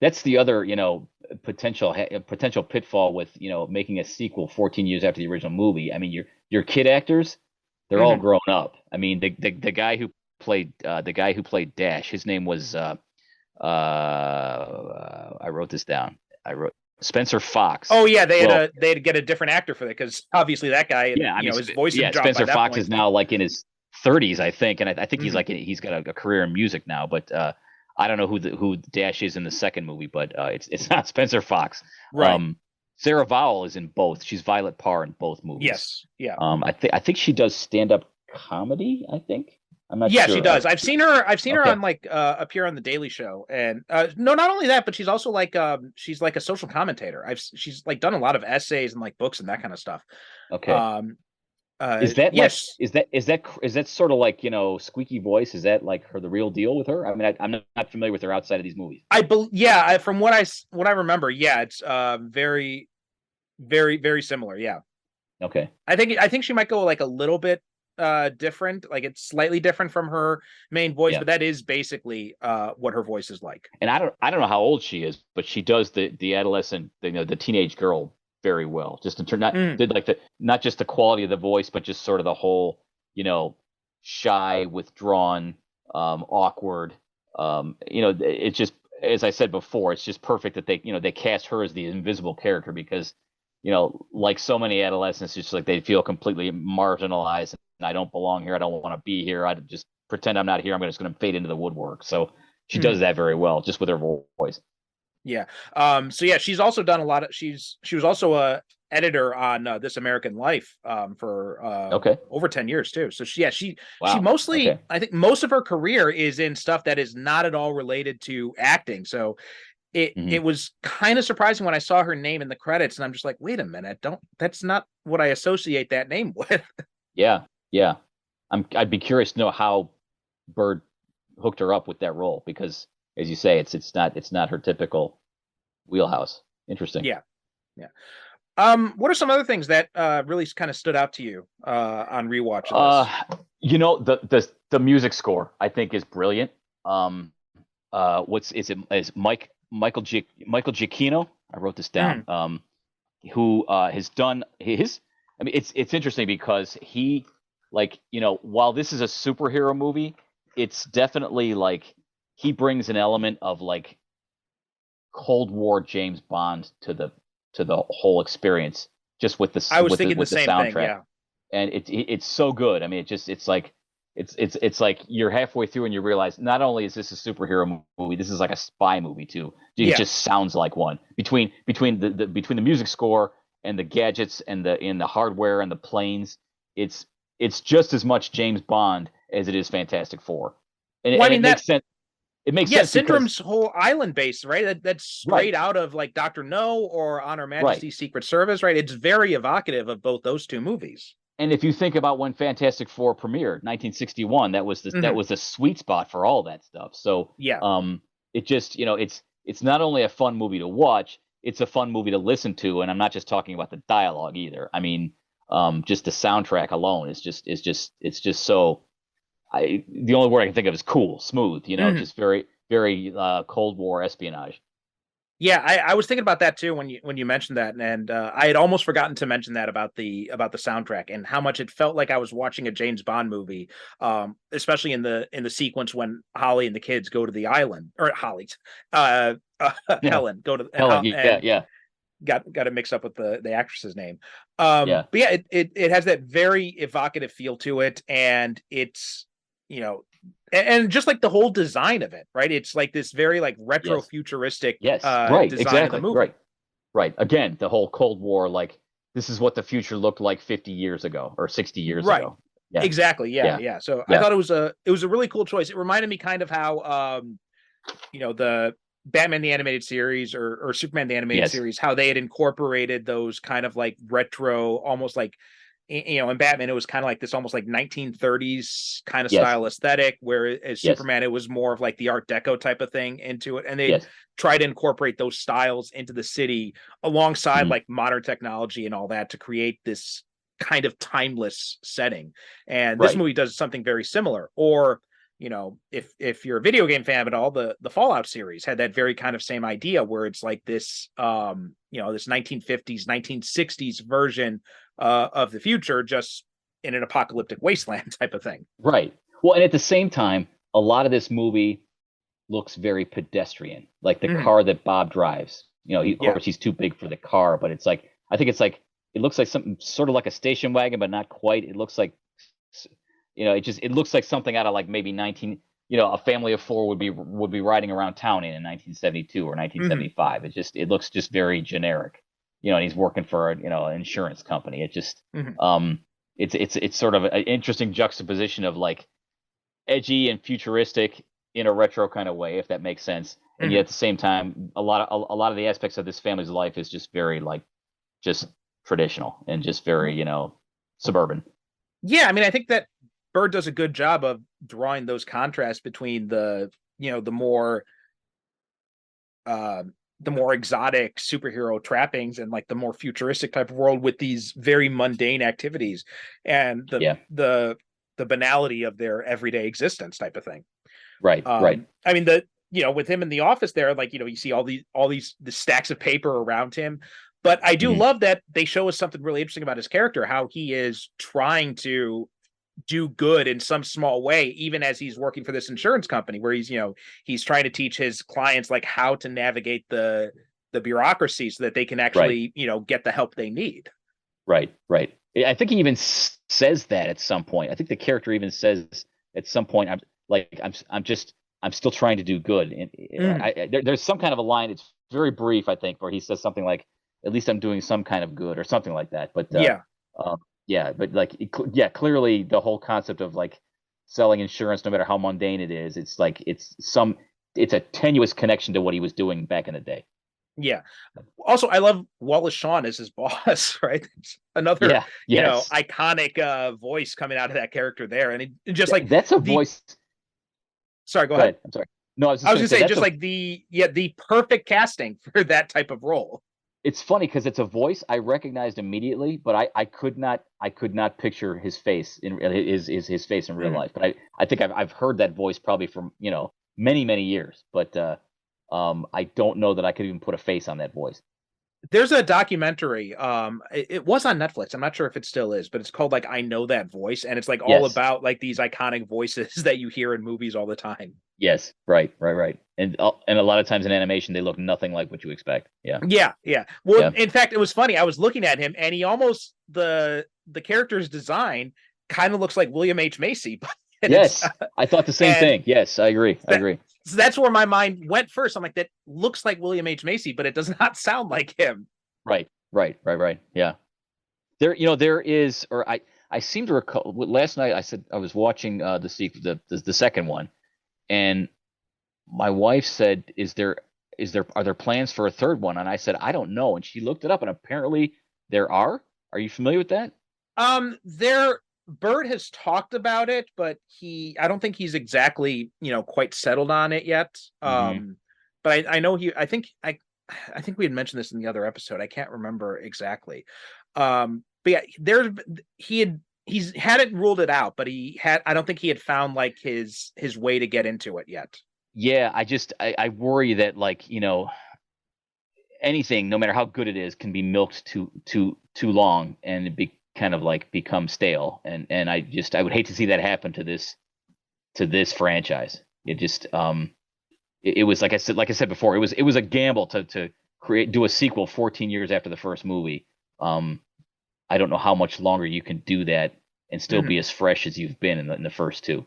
[SPEAKER 4] that's the other, potential pitfall with, making a sequel 14 years after the original movie. I mean, your kid actors, they're all grown up. I mean, the guy who played Dash, his name was I wrote this down. Spencer Fox.
[SPEAKER 1] Oh yeah, they had to get a different actor for that, because obviously that guy, his voice had dropped.
[SPEAKER 4] Spencer Fox is now like in his 30s, I think, and I think he's got a career in music now. But I don't know who Dash is in the second movie, but it's not Spencer Fox.
[SPEAKER 1] Right.
[SPEAKER 4] Sarah Vowell is in both. She's Violet Parr in both movies.
[SPEAKER 1] Yes. Yeah.
[SPEAKER 4] I think she does stand-up comedy, I think. I'm not sure.
[SPEAKER 1] Yeah, she does. I've seen her on appear on the Daily Show, and no, not only that, but she's also she's like a social commentator. She's like done a lot of essays and like books and that kind of stuff.
[SPEAKER 4] Okay. Is that sort of like, squeaky voice? Is that like the real deal with her? I mean, I'm not familiar with her outside of these movies.
[SPEAKER 1] From what I remember, it's very, very, very similar. Yeah.
[SPEAKER 4] Okay.
[SPEAKER 1] I think she might go like a little bit different, like it's slightly different from her main voice, but that is basically what her voice is like.
[SPEAKER 4] And I don't know how old she is, but she does the adolescent, the teenage girl very well. Just in turn, not just the quality of the voice, but just sort of the whole, shy, withdrawn, awkward. It's just, as I said before, it's just perfect that they cast her as the invisible character, because like so many adolescents, it's just like they feel completely marginalized. And I don't belong here. I don't want to be here. I just pretend I'm not here. I'm just going to fade into the woodwork. So she does that very well, just with her voice.
[SPEAKER 1] Yeah. So yeah, she's also done a lot of. She was also a editor on This American Life for over 10 years too. So she mostly, I think most of her career is in stuff that is not at all related to acting. So it was kind of surprising when I saw her name in the credits, and I'm just like, wait a minute, that's not what I associate that name with.
[SPEAKER 4] Yeah. I'd be curious to know how Bird hooked her up with that role, because, as you say, it's not her typical wheelhouse. Interesting.
[SPEAKER 1] Yeah. What are some other things that really kind of stood out to you on rewatch of this?
[SPEAKER 4] The music score, I think, is brilliant. Is Michael Giacchino? I wrote this down. Who has done his? I mean, it's interesting because he, while this is a superhero movie, it's definitely he brings an element of Cold War James Bond to the whole experience, just with the
[SPEAKER 1] same
[SPEAKER 4] soundtrack.
[SPEAKER 1] Thing, yeah.
[SPEAKER 4] And it's so good. I mean, it's like you're halfway through and you realize not only is this a superhero movie, this is like a spy movie too. It just sounds like one, between the music score and the gadgets and the hardware and the planes. It's just as much James Bond as it is Fantastic Four. And it makes sense. it makes
[SPEAKER 1] Yeah,
[SPEAKER 4] sense because
[SPEAKER 1] Syndrome's whole island base, right? That's straight
[SPEAKER 4] right,
[SPEAKER 1] out of like Dr. No or On Her
[SPEAKER 4] right.
[SPEAKER 1] Majesty's Secret Service, right? It's very evocative of both those two movies.
[SPEAKER 4] And if you think about when Fantastic Four premiered, 1961, that
[SPEAKER 1] Hmm.
[SPEAKER 4] was the sweet spot for all that stuff. So,
[SPEAKER 1] Yeah.
[SPEAKER 4] it just, it's not only a fun movie to watch, it's a fun movie to listen to, and I'm not just talking about the dialogue either. I mean, just the soundtrack alone it's just so. The only word I can think of is cool, smooth.
[SPEAKER 1] Hmm.
[SPEAKER 4] Just very, very Cold War espionage.
[SPEAKER 1] Yeah, I was thinking about that too when you mentioned that, and I had almost forgotten to mention that about the soundtrack and how much it felt like I was watching a James Bond movie, especially in the sequence when Holly and the kids go to the island, or Holly's,
[SPEAKER 4] Yeah,
[SPEAKER 1] Helen go to
[SPEAKER 4] Helen. Yeah,
[SPEAKER 1] and
[SPEAKER 4] yeah,
[SPEAKER 1] got it mixed up with the actress's name.
[SPEAKER 4] yeah,
[SPEAKER 1] But yeah, it has that very evocative feel to it, and it's you know, and just like the whole design of it, right? It's like this very like retro
[SPEAKER 4] yes.
[SPEAKER 1] futuristic
[SPEAKER 4] Yes, right,
[SPEAKER 1] design of the
[SPEAKER 4] exactly,
[SPEAKER 1] movie.
[SPEAKER 4] right, right. Again, the whole Cold War, like this is what the future looked like 50 years ago or 60 years
[SPEAKER 1] Right.
[SPEAKER 4] ago. Yeah,
[SPEAKER 1] Exactly. Yeah.
[SPEAKER 4] yeah,
[SPEAKER 1] Yeah. So I
[SPEAKER 4] yeah,
[SPEAKER 1] thought it was a really cool choice. It reminded me kind of how the Batman the animated series or Superman the animated
[SPEAKER 4] yes,
[SPEAKER 1] series, how they had incorporated those kind of like retro, almost like in Batman it was kind of like this almost like 1930s kind of
[SPEAKER 4] yes,
[SPEAKER 1] style aesthetic, where as
[SPEAKER 4] yes,
[SPEAKER 1] Superman it was more of like the Art Deco type of thing into it, and they
[SPEAKER 4] yes.
[SPEAKER 1] try to incorporate those styles into the city alongside
[SPEAKER 4] Mhm.
[SPEAKER 1] like modern technology and all that to create this kind of timeless setting. And this
[SPEAKER 4] Right,
[SPEAKER 1] movie does something very similar. Or if you're a video game fan at all, the Fallout series had that very kind of same idea where it's like this this 1950s 1960s version of the future, just in an apocalyptic wasteland type of thing.
[SPEAKER 4] right. Well, and at the same time, a lot of this movie looks very pedestrian, like the
[SPEAKER 1] Mhm.
[SPEAKER 4] car that Bob drives. Of
[SPEAKER 1] Yeah.
[SPEAKER 4] course, he's too big for the car, but I think it looks like something sort of like a station wagon, but not quite. It looks like, it looks like something out of like maybe a family of four would be riding around town in 1972 or
[SPEAKER 1] Hmm.
[SPEAKER 4] 1975. It looks just very generic, and he's working for an insurance company. It just,
[SPEAKER 1] Hmm.
[SPEAKER 4] um, it's sort of an interesting juxtaposition of like edgy and futuristic in a retro kind of way, if that makes sense. And yet
[SPEAKER 1] Hmm.
[SPEAKER 4] at the same time, a lot of the aspects of this family's life is just very like just traditional and just very suburban.
[SPEAKER 1] Yeah, I mean, I think that Bird does a good job of drawing those contrasts between uh, the more exotic superhero trappings and like the more futuristic type of world with these very mundane activities and
[SPEAKER 4] Yeah,
[SPEAKER 1] the banality of their everyday existence type of thing.
[SPEAKER 4] right, right.
[SPEAKER 1] I mean, with him in the office there, like you see all these the stacks of paper around him. But I do
[SPEAKER 4] Hmm.
[SPEAKER 1] love that they show us something really interesting about his character, how he is trying to do good in some small way, even as he's working for this insurance company, where he's trying to teach his clients like how to navigate the bureaucracy so that they can
[SPEAKER 4] Right,
[SPEAKER 1] actually get the help they need.
[SPEAKER 4] right, right. I think he even says that at some point. I think the character even says at some point, I'm still trying to do good. And
[SPEAKER 1] Mhm.
[SPEAKER 4] there's some kind of a line. It's very brief, I think, where he says something like, "At least I'm doing some kind of good" or something like that. But
[SPEAKER 1] Yeah.
[SPEAKER 4] yeah, but like, yeah, clearly the whole concept of like selling insurance, no matter how mundane it is, it's a tenuous connection to what he was doing back in the day.
[SPEAKER 1] Yeah. Also, I love Wallace Shawn as his boss, right? It's another,
[SPEAKER 4] Yeah, yes.
[SPEAKER 1] iconic voice coming out of that character there. And just like
[SPEAKER 4] That's a
[SPEAKER 1] the
[SPEAKER 4] voice.
[SPEAKER 1] sorry, go
[SPEAKER 4] Go
[SPEAKER 1] ahead.
[SPEAKER 4] ahead. I'm sorry. No, I was
[SPEAKER 1] I
[SPEAKER 4] just
[SPEAKER 1] was
[SPEAKER 4] going to
[SPEAKER 1] gonna
[SPEAKER 4] say
[SPEAKER 1] say
[SPEAKER 4] that's
[SPEAKER 1] just
[SPEAKER 4] a.
[SPEAKER 1] like the perfect casting for that type of role.
[SPEAKER 4] It's funny because it's a voice I recognized immediately, but I could not picture his face in his face in real
[SPEAKER 1] Mhm.
[SPEAKER 4] life. But I think I've heard that voice probably from many years, but I don't know that I could even put a face on that voice.
[SPEAKER 1] There's a documentary. It was on Netflix. I'm not sure if it still is, but it's called like I Know That Voice, and it's like all
[SPEAKER 4] Yes,
[SPEAKER 1] about like these iconic voices that you hear in movies all the time.
[SPEAKER 4] yes, right, right, right. And a lot of times in animation they look nothing like what you expect. Yeah,
[SPEAKER 1] Yeah, yeah. Well,
[SPEAKER 4] yeah.
[SPEAKER 1] in fact, it was funny. I was looking at him, and he almost the character's design kind of looks like William H Macy, but and it's
[SPEAKER 4] Yes, I thought the same
[SPEAKER 1] and
[SPEAKER 4] thing. Yes, I agree. I
[SPEAKER 1] that
[SPEAKER 4] agree.
[SPEAKER 1] so that's where my mind went first. I'm like, that looks like William H Macy, but it does not sound like him.
[SPEAKER 4] Right, right, right, right. Yeah. There is, or I seem to recall last night. I said I was watching the second one, and my wife said, are there plans for a third one? And I said, I don't know. And she looked it up, and apparently there are. Are you familiar with that?
[SPEAKER 1] There Bert has talked about it, but I don't think he's exactly, quite settled on it yet.
[SPEAKER 4] Hmm.
[SPEAKER 1] But I know I think we had mentioned this in the other episode. I can't remember exactly. But yeah, he's hadn't ruled it out, but I don't think he had found like his way to get into it yet.
[SPEAKER 4] Yeah, I worry that, like, anything, no matter how good it is, can be milked too long and be kind of like become stale. And I would hate to see that happen to this franchise. It just it was like I said before, it was a gamble to do a sequel 14 years after the first movie. I don't know how much longer you can do that and still
[SPEAKER 1] Mhm.
[SPEAKER 4] be as fresh as you've been in the first two.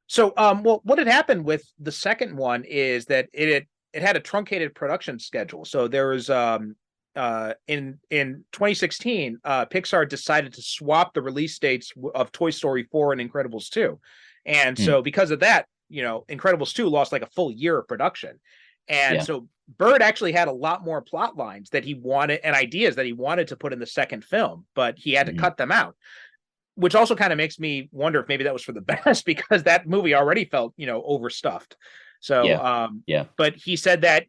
[SPEAKER 1] So, well, what had happened with the second one is that it had a truncated production schedule. So there was in 2016, Pixar decided to swap the release dates of Toy Story 4 and Incredibles 2, and
[SPEAKER 4] Hmm.
[SPEAKER 1] so because of that, Incredibles 2 lost like a full year of production, and
[SPEAKER 4] Yeah.
[SPEAKER 1] so Bird actually had a lot more plot lines that he wanted and ideas that he wanted to put in the second film, but he had to
[SPEAKER 4] Hmm.
[SPEAKER 1] cut them out, which also kind of makes me wonder if maybe that was for the best because that movie already felt, overstuffed. So,
[SPEAKER 4] Yeah. Yeah.
[SPEAKER 1] but he said that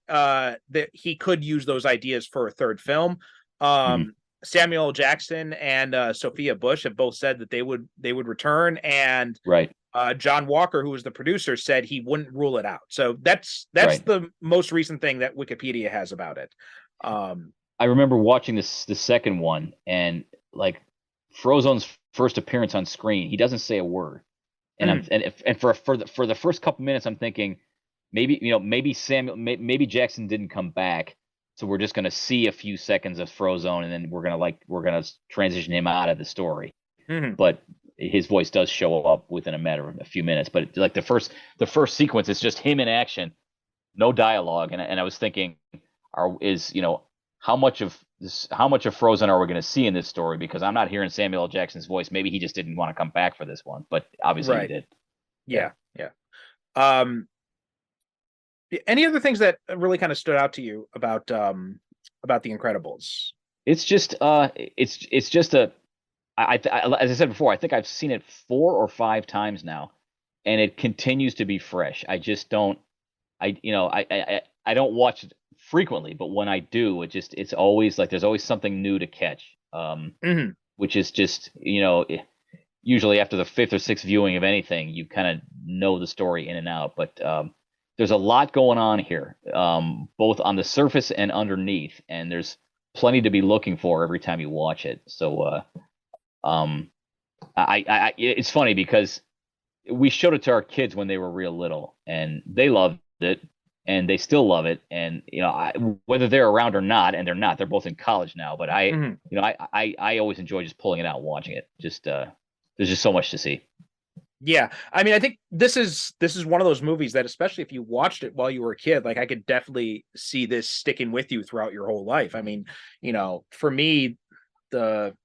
[SPEAKER 1] he could use those ideas for a third film.
[SPEAKER 4] Hmm.
[SPEAKER 1] Samuel L. Jackson and Sophia Bush have both said that they would return, and
[SPEAKER 4] Right.
[SPEAKER 1] John Walker, who was the producer, said he wouldn't rule it out. So that's
[SPEAKER 4] Right.
[SPEAKER 1] the most recent thing that Wikipedia has about it. Um,
[SPEAKER 4] I remember watching the second one, and like Frozone's first appearance on screen, he doesn't say a word. And I'm
[SPEAKER 1] mhm,
[SPEAKER 4] and if, and for the first couple minutes, I'm thinking maybe, maybe Jackson didn't come back, so we're just gonna see a few seconds of Frozone, and then we're gonna transition him out of the story.
[SPEAKER 1] mhm.
[SPEAKER 4] But his voice does show up within a matter of a few minutes. But like the first sequence is just him in action, no dialogue, and I was thinking, are is how much of Frozen are we going to see in this story? Because I'm not hearing Samuel L. Jackson's voice. Maybe he just didn't want to come back for this one, but obviously he
[SPEAKER 1] Right.
[SPEAKER 4] did. Yeah.
[SPEAKER 1] Yeah. Yeah. Um, any other things that really kind of stood out to you about the Incredibles?
[SPEAKER 4] It's just a as I said before, I think I've seen it 4 or 5 times now, and it continues to be fresh. I just don't I don't watch it frequently, but when I do, it's always like there's always something new to catch.
[SPEAKER 1] Mhm.
[SPEAKER 4] Which is just, usually after the fifth or sixth viewing of anything, you kind of know the story in and out. But there's a lot going on here, both on the surface and underneath, and there's plenty to be looking for every time you watch it. So um, it's funny because we showed it to our kids when they were real little, and they loved it, and they still love it. And whether they're around or not, and they're not, they're both in college now. But
[SPEAKER 1] Mhm.
[SPEAKER 4] I always enjoy just pulling it out and watching it. Just there's just so much to see.
[SPEAKER 1] Yeah. I mean, I think this is one of those movies that, especially if you watched it while you were a kid, like I could definitely see this sticking with you throughout your whole life. I mean, for me, the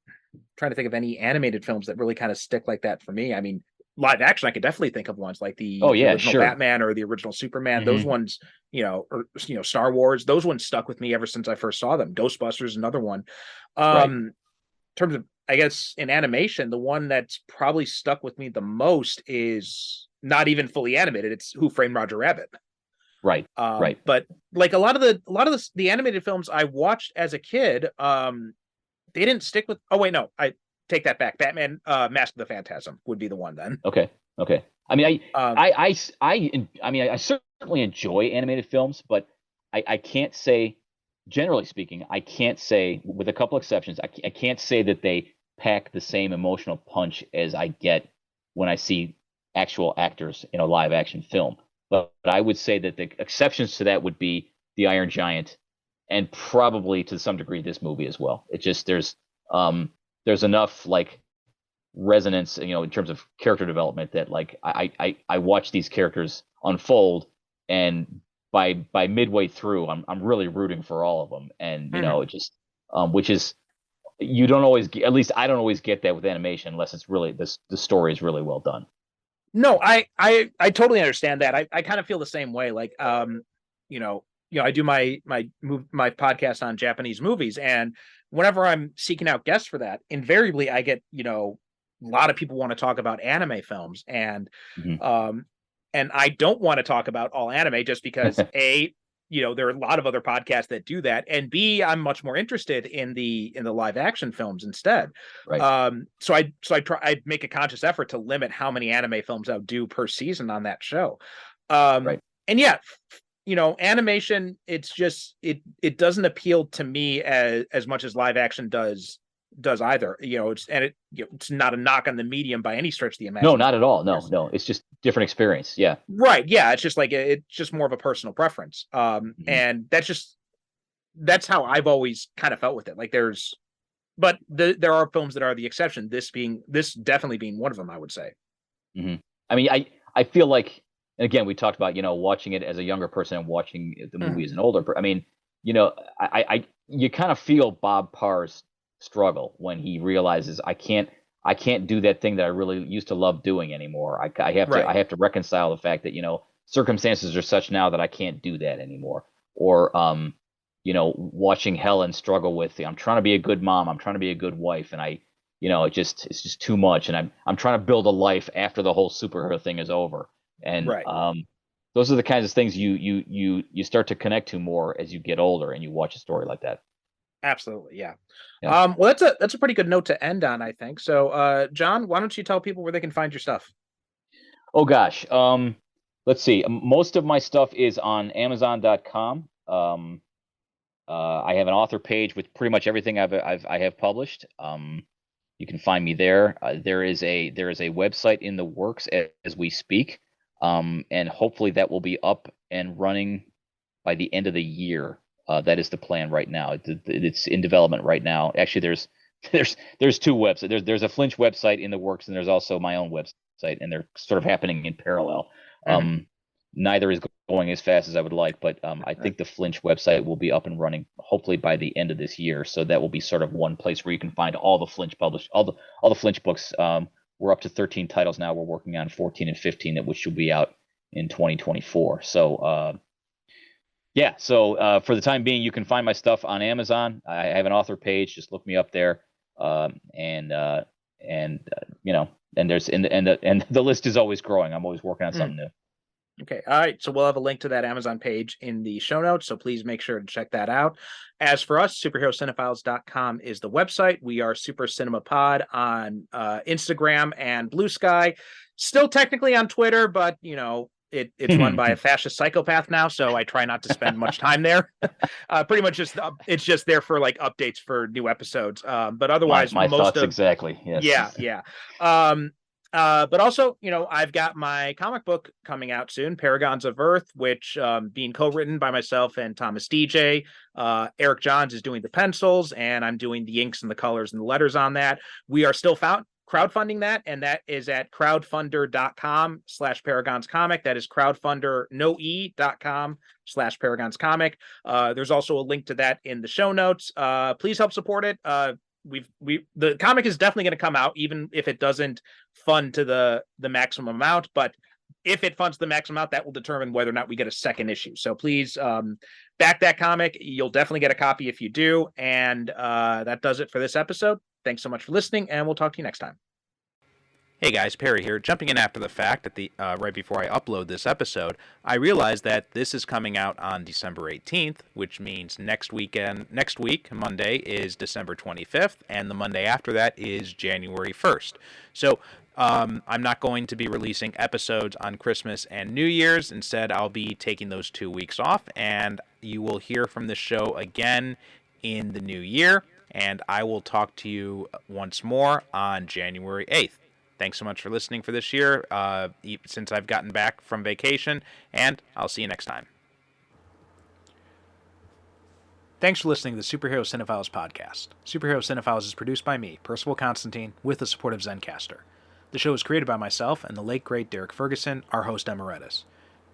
[SPEAKER 1] trying to think of any animated films that really kind of stick like that for me. I mean, live action, I could definitely think of ones like
[SPEAKER 4] Oh
[SPEAKER 1] the
[SPEAKER 4] yeah,
[SPEAKER 1] original
[SPEAKER 4] sure.
[SPEAKER 1] Batman or the original Superman. Those
[SPEAKER 4] Hmm.
[SPEAKER 1] ones, or Star Wars. Those ones stuck with me ever since I first saw them. Ghostbusters, another one.
[SPEAKER 4] Right.
[SPEAKER 1] In terms of, I guess, in animation, the one that's probably stuck with me the most is not even fully animated. It's Who Framed Roger Rabbit.
[SPEAKER 4] Right. Right.
[SPEAKER 1] But like a lot of the animated films I watched as a kid, they didn't stick with. Oh wait, no, I take that back. Batman, Mask of the Phantasm would be the one then.
[SPEAKER 4] Okay. Okay. I mean,
[SPEAKER 1] Um,
[SPEAKER 4] I mean, I certainly enjoy animated films, but I can't say, generally speaking, I can't say, with a couple exceptions, I can't say that they pack the same emotional punch as I get when I see actual actors in a live action film. But I would say that the exceptions to that would be The Iron Giant, and probably to some degree this movie as well. It just there's enough like resonance, in terms of character development, that like I watch these characters unfold, and by midway through, I'm really rooting for all of them, and
[SPEAKER 1] mhm.
[SPEAKER 4] it just which is, you don't always get, at least I don't always get that with animation unless it's really the story is really well done.
[SPEAKER 1] No, I totally understand that. I kind of feel the same way. Like, I do my podcast on Japanese movies, and whenever I'm seeking out guests for that, invariably I get, a lot of people want to talk about anime films,
[SPEAKER 4] Hmm.
[SPEAKER 1] um, and I don't want to talk about all anime just because A, there are a lot of other podcasts that do that, and B, I'm much more interested in the live action films instead.
[SPEAKER 4] Right.
[SPEAKER 1] I make a conscious effort to limit how many anime films I'll do per season on that show.
[SPEAKER 4] Right.
[SPEAKER 1] And yeah, animation, it doesn't appeal to me as much as live action does either. It's not a knock on the medium by any stretch of the
[SPEAKER 4] No,
[SPEAKER 1] imagination.
[SPEAKER 4] not at all. No, no. It's just different experience. Yeah.
[SPEAKER 1] Right. Yeah. It's just more of a personal preference.
[SPEAKER 4] Hmm.
[SPEAKER 1] And that's how I've always kind of felt with it. Like but there are films that are the exception. This definitely being one of them, I would say.
[SPEAKER 4] Hmm. I mean, I feel like, and again, we talked about, watching it as a younger person and watching the movie
[SPEAKER 1] Mhm.
[SPEAKER 4] as an older I mean, you kind of feel Bob Parr's struggle when he realizes I can't do that thing that I really used to love doing anymore.
[SPEAKER 1] Right.
[SPEAKER 4] I have to reconcile the fact that, circumstances are such now that I can't do that anymore. Or, watching Helen struggle with, I'm trying to be a good mom, I'm trying to be a good wife, and it's just too much, and I'm trying to build a life after the whole superhero thing is over. And
[SPEAKER 1] Right.
[SPEAKER 4] those are the kinds of things you start to connect to more as you get older and you watch a story like that.
[SPEAKER 1] Absolutely. Yeah.
[SPEAKER 4] Yeah.
[SPEAKER 1] Well, that's a pretty good note to end on, I think. So, John, why don't you tell people where they can find your stuff?
[SPEAKER 4] Oh gosh. Let's see. Most of my stuff is on Amazon.com. I have an author page with pretty much everything I have published. You can find me there. There is a website in the works as we speak, and hopefully that will be up and running by the end of the year. That is the plan right now. It's in development right now. Actually, there's two websites. There's a Flinch website in the works, and there's also my own website, and they're sort of happening in parallel.
[SPEAKER 1] Mhm.
[SPEAKER 4] Neither is going as fast as I would like, but I think the Flinch website will be up and running hopefully by the end of this year. So that will be sort of one place where you can find all the Flinch published, all the Flinch books. We're up to 13 titles now. We're working on 14 and 15, which should be out in 2024. So yeah, so for the time being, you can find my stuff on Amazon. I have an author page. Just look me up there, and and there's and the list is always growing. I'm always working on
[SPEAKER 1] Mhm.
[SPEAKER 4] something new.
[SPEAKER 1] Okay. All right. So we'll have a link to that Amazon page in the show notes. So please make sure to check that out. As for us, superherocinephiles.com is the website. We are Super Cinema Pod on Instagram and Blue Sky. Still technically on Twitter, but it's run by a fascist psychopath now, so I try not to spend much time there. Pretty much it's just there for like updates for new episodes. But otherwise,
[SPEAKER 4] My
[SPEAKER 1] most
[SPEAKER 4] thoughts
[SPEAKER 1] of
[SPEAKER 4] exactly. Yes.
[SPEAKER 1] yeah. Um, but also, I've got my comic book coming out soon, Paragons of Earth, which being co-written by myself and Thomas DJ. Eric Johns is doing the pencils, and I'm doing the inks and the colors and the letters on that. We are still crowdfunding that, and that is at crowdfunder.com/paragonscomic. That is crowdfunder, no e.com/paragonscomic. There's also a link to that in the show notes. Please help support it. The comic is definitely going to come out, even if it doesn't fund to the maximum amount. But if it funds the maximum amount, that will determine whether or not we get a second issue. So please back that comic. You'll definitely get a copy if you do. And that does it for this episode. Thanks so much for listening, and we'll talk to you next time. Hey guys, Perry here. Jumping in after the fact at the right before I upload this episode, I realized that this is coming out on December 18th, which means next week, Monday, is December 25th, and the Monday after that is January 1st. So I'm not going to be releasing episodes on Christmas and New Year's. Instead, I'll be taking those 2 weeks off, and you will hear from the show again in the new year, and I will talk to you once more on January 8th. Thanks so much for listening for this year, since I've gotten back from vacation, and I'll see you next time. Thanks for listening to the Superhero Cinephiles podcast. Superhero Cinephiles is produced by me, Percival Constantine, with the support of Zencaster. The show is created by myself and the late great Derek Ferguson, our host emeritus.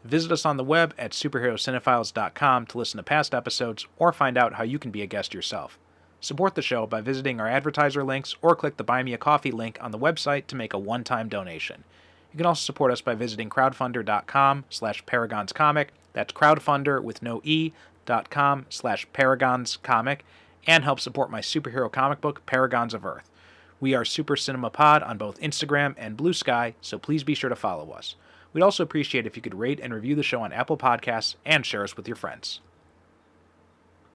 [SPEAKER 1] Visit us on the web at superherocinephiles.com to listen to past episodes or find out how you can be a guest yourself. Support the show by visiting our advertiser links or click the Buy Me a Coffee link on the website to make a one-time donation. You can also support us by visiting crowdfunder.com/paragonscomic. That's crowdfunder with no e.com/paragonscomic, and help support my superhero comic book, Paragons of Earth. We are Super Cinema Pod on both Instagram and Blue Sky, so please be sure to follow us. We'd also appreciate if you could rate and review the show on Apple Podcasts and share us with your friends.